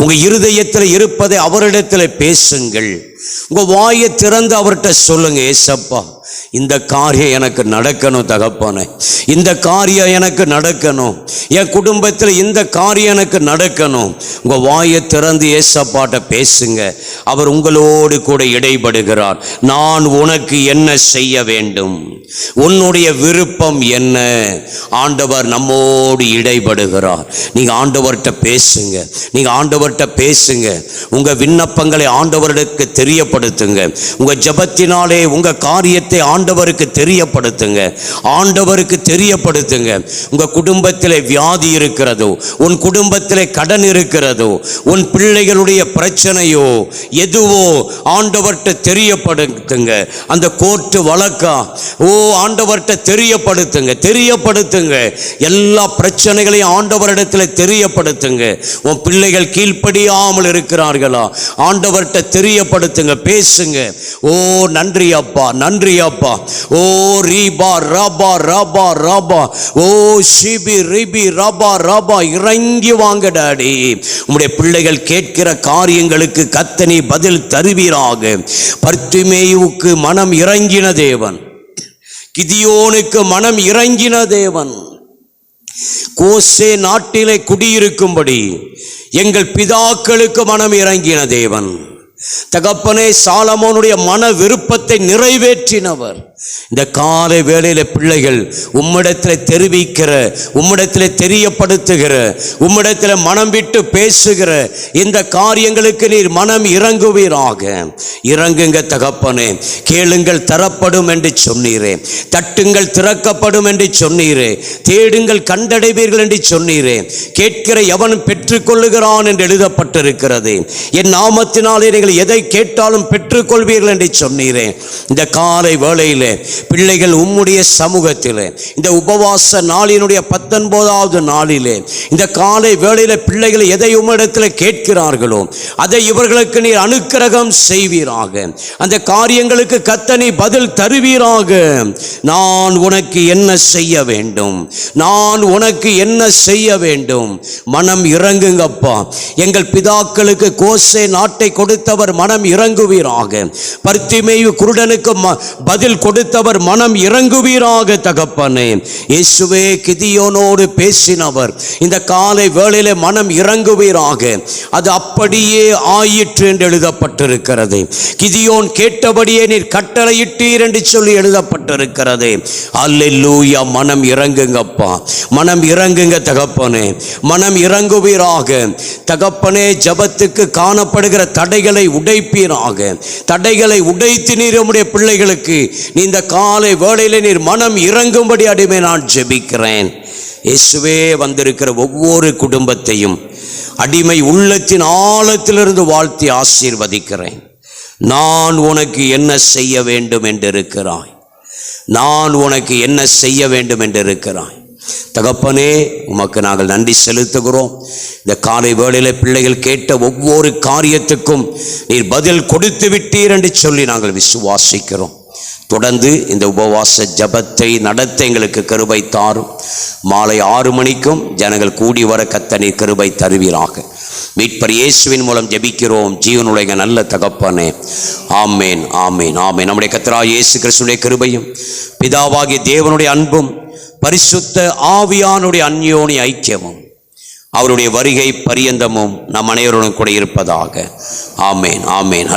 உங்க இருதயத்தில் இருப்பதை அவரிடத்தில் பேசுங்கள். உங்க வாயை திறந்து அவர்கிட்ட சொல்லுங்க, ஏசப்பா இந்த காரியம் எனக்கு நடக்கணும் தகப்பனே, இந்த காரியம் எனக்கு நடக்கணும், என் குடும்பத்தில் இந்த காரியம் எனக்கு நடக்கணும். உங்க வாயை திறந்து ஏசப்பாட்ட பேசுங்க. அவர் உங்களோடு கூட இடைபடுகிறார். நான் உனக்கு என்ன செய்ய வேண்டும், உன்னுடைய விருப்பம் என்ன? ஆண்டவர் நம்மோடு இடைபடுகிறார். நீங்க ஆண்டவர்கிட்ட பேசுங்க. நீங்க ஆண்டவர்கிட்ட பேசுங்க. உங்க விண்ணப்பங்களை ஆண்டவருக்கு தெரியப்படுத்துங்க. உங்க ஜெபத்தினாலே உங்க காரியத்தை ஆண்டவருக்கு தெரியப்படுத்துங்க. ஆண்டவருக்கு தெரியப்படுத்துங்க. உங்க குடும்பத்திலே வியாதி இருக்கிறதோ, உன் குடும்பத்திலே கடன் இருக்கிறதோ, உன் பிள்ளைகளுடைய பிரச்சனையோ எதுவோ ஆண்டவர்கிட்ட தெரியப்படுத்துங்க. அந்த கோர்ட்டு வழக்கா ஆண்டவர்கிட்ட தெரியப்படுத்துங்க. எல்லா பிரச்சனைகளையும் ஆண்டவரிடத்தில் தெரியப்படுத்துங்க. உன் பிள்ளைகள் கீழ்ப்படியாமல் இருக்கிறார்களா, ஆண்டவர்கிட்ட தெரியப்படுத்துங்க. பேசுங்க. நன்றி அப்பா, நன்றி அப்பா. ரீபா ரபா ரபா ரபா, ஷிபி ரிபி ரபா ரபா, இறங்கி வாங்க டாடி. உம்முடைய பிள்ளைகள் கேட்கிற காரியங்களுக்கு கர்த்தர் பதில் தருவீராக. பர்திமேயுவுக்கு மனம் இறங்கின தேவன், கிதியோனுக்கு மனம் இறங்கின தேவன், கோசே நாட்டிலே குடியிருக்கும்படி எங்கள் பிதாக்களுக்கு மனம் இறங்கின தேவன், தகப்பனே சாலமோனுடைய மன விருப்பத்தை நிறைவேற்றினவர். இந்த காலை வேளையில பிள்ளைகள் உம்மிடத்தில் தெரிவிக்கிற, உம்மிடத்தில் தெரியப்படுத்துகிற, உம்மிடத்தில் மனம் விட்டு பேசுகிற இந்த காரியங்களுக்கு நீர் மனம் இறங்குவீராக. இறங்குங்க தகப்பனே. கேளுங்கள் தரப்படும் என்று சொன்னீரே, தட்டுங்கள் திறக்கப்படும் என்று சொன்னீரே, தேடுங்கள் கண்டடைவீர்கள் என்று சொன்னீரே, கேட்கிற எவன் பெற்றுக்கொள்ளுகிறான் என்று எழுதப்பட்டிருக்கிறது. என் நாமத்தினாலே நீங்கள் எதை கேட்டாலும் பெற்றுக்கொள்வீர்கள் என்று சொன்னீரே. இந்த காலை வேளையிலே பிள்ளைகள் உம்முடைய சமூகத்திலே இந்த உபவாச நாளினுடைய 19வது நாளிலே இந்த காலை வேளையில பிள்ளைகள் எதை உம்மிடத்தில் கேட்கிறார்களோ அதை இவர்களுக்கு நீர் அனுக்கிரகம் செய்வீராக. அந்த காரியங்களுக்கு கர்த்தர் நீர் பதில் தருவீராக. நான் உனக்கு என்ன செய்ய வேண்டும், நான் உனக்கு என்ன செய்ய வேண்டும். மனம் இறங்குங்கப்பா. எங்கள் பிதாக்களுக்கு கோசே நாட்டை கொடுத்தவர் மனம் இறங்குவீராக. பர்திமேயு குருடனுக்கு பதில் கொடுத்தவர் மனம் இறங்குவீராக தகப்பனே. இயேசுவே கிதியோனோடு பேசினவர் இந்த காலை வேளையில மனம் இறங்குவீராக. அது அப்படியே ஆயிற்று என்று எழுதப்பட்டிருக்கிறது. கிதியோன் கேட்டபடியே நீர் கட்டளையிட்டீர் என்று சொல்லி எழுதப்பட்டிருக்கிறது. அல்லேலூயா. மனம் இறங்குங்கப்பா, மனம் இறங்குங்க தகப்பனே, மனம் இறங்குவீராக தகப்பனே. ஜபத்துக்கு காணப்படுகிற தடைகளை உடைப்பீராக. தடைகளை உடைத்து நீர் உம்முடைய பிள்ளைகளுக்கு நீ இந்த காலை வேளையிலே நீர் மனம் இறங்கும்படி அடிமை நான் ஜெபிக்கிறேன். இயேசுவே வந்திருக்கிற ஒவ்வொரு குடும்பத்தையும் அடிமை உள்ளத்தின் ஆழத்திலிருந்து வாழ்த்தி ஆசீர்வதிக்கிறேன். நான் உனக்கு என்ன செய்ய வேண்டும் என்று இருக்கிறாய், நான் உனக்கு என்ன செய்ய வேண்டும் என்று இருக்கிறாய். தகப்பனே உமக்கு நாங்கள் நன்றி செலுத்துகிறோம். இந்த காலை வேளையில பிள்ளைகள் கேட்ட ஒவ்வொரு காரியத்துக்கும் நீர் பதில் கொடுத்து விட்டீர் என்று சொல்லி நாங்கள் விசுவாசிக்கிறோம். தொடர்ந்து இந்த உபவாச ஜபத்தை நடத்த எங்களுக்கு கிருபை தாரும். மாலை 6 மணிக்கும் ஜனங்கள் கூடி வர கர்த்தர் நீர் கிருபை தருவீராக. மீட்பர் இயேசுவின் மூலம் ஜெபிக்கிறோம் ஜீவனுடைய நல்ல தகப்பனே. ஆமேன், ஆமேன், ஆமேன். நம்முடைய கர்த்தராகிய இயேசு கிறிஸ்துவின் கிருபையும் பிதாவாகிய தேவனுடைய அன்பும் பரிசுத்த ஆவியானுடைய அந்யோன்ய ஐக்கியமும் அவருடைய வருகை பரியந்தமும் நம் அனைவருடன் கூட இருப்பதாக. ஆமேன், ஆமேன்.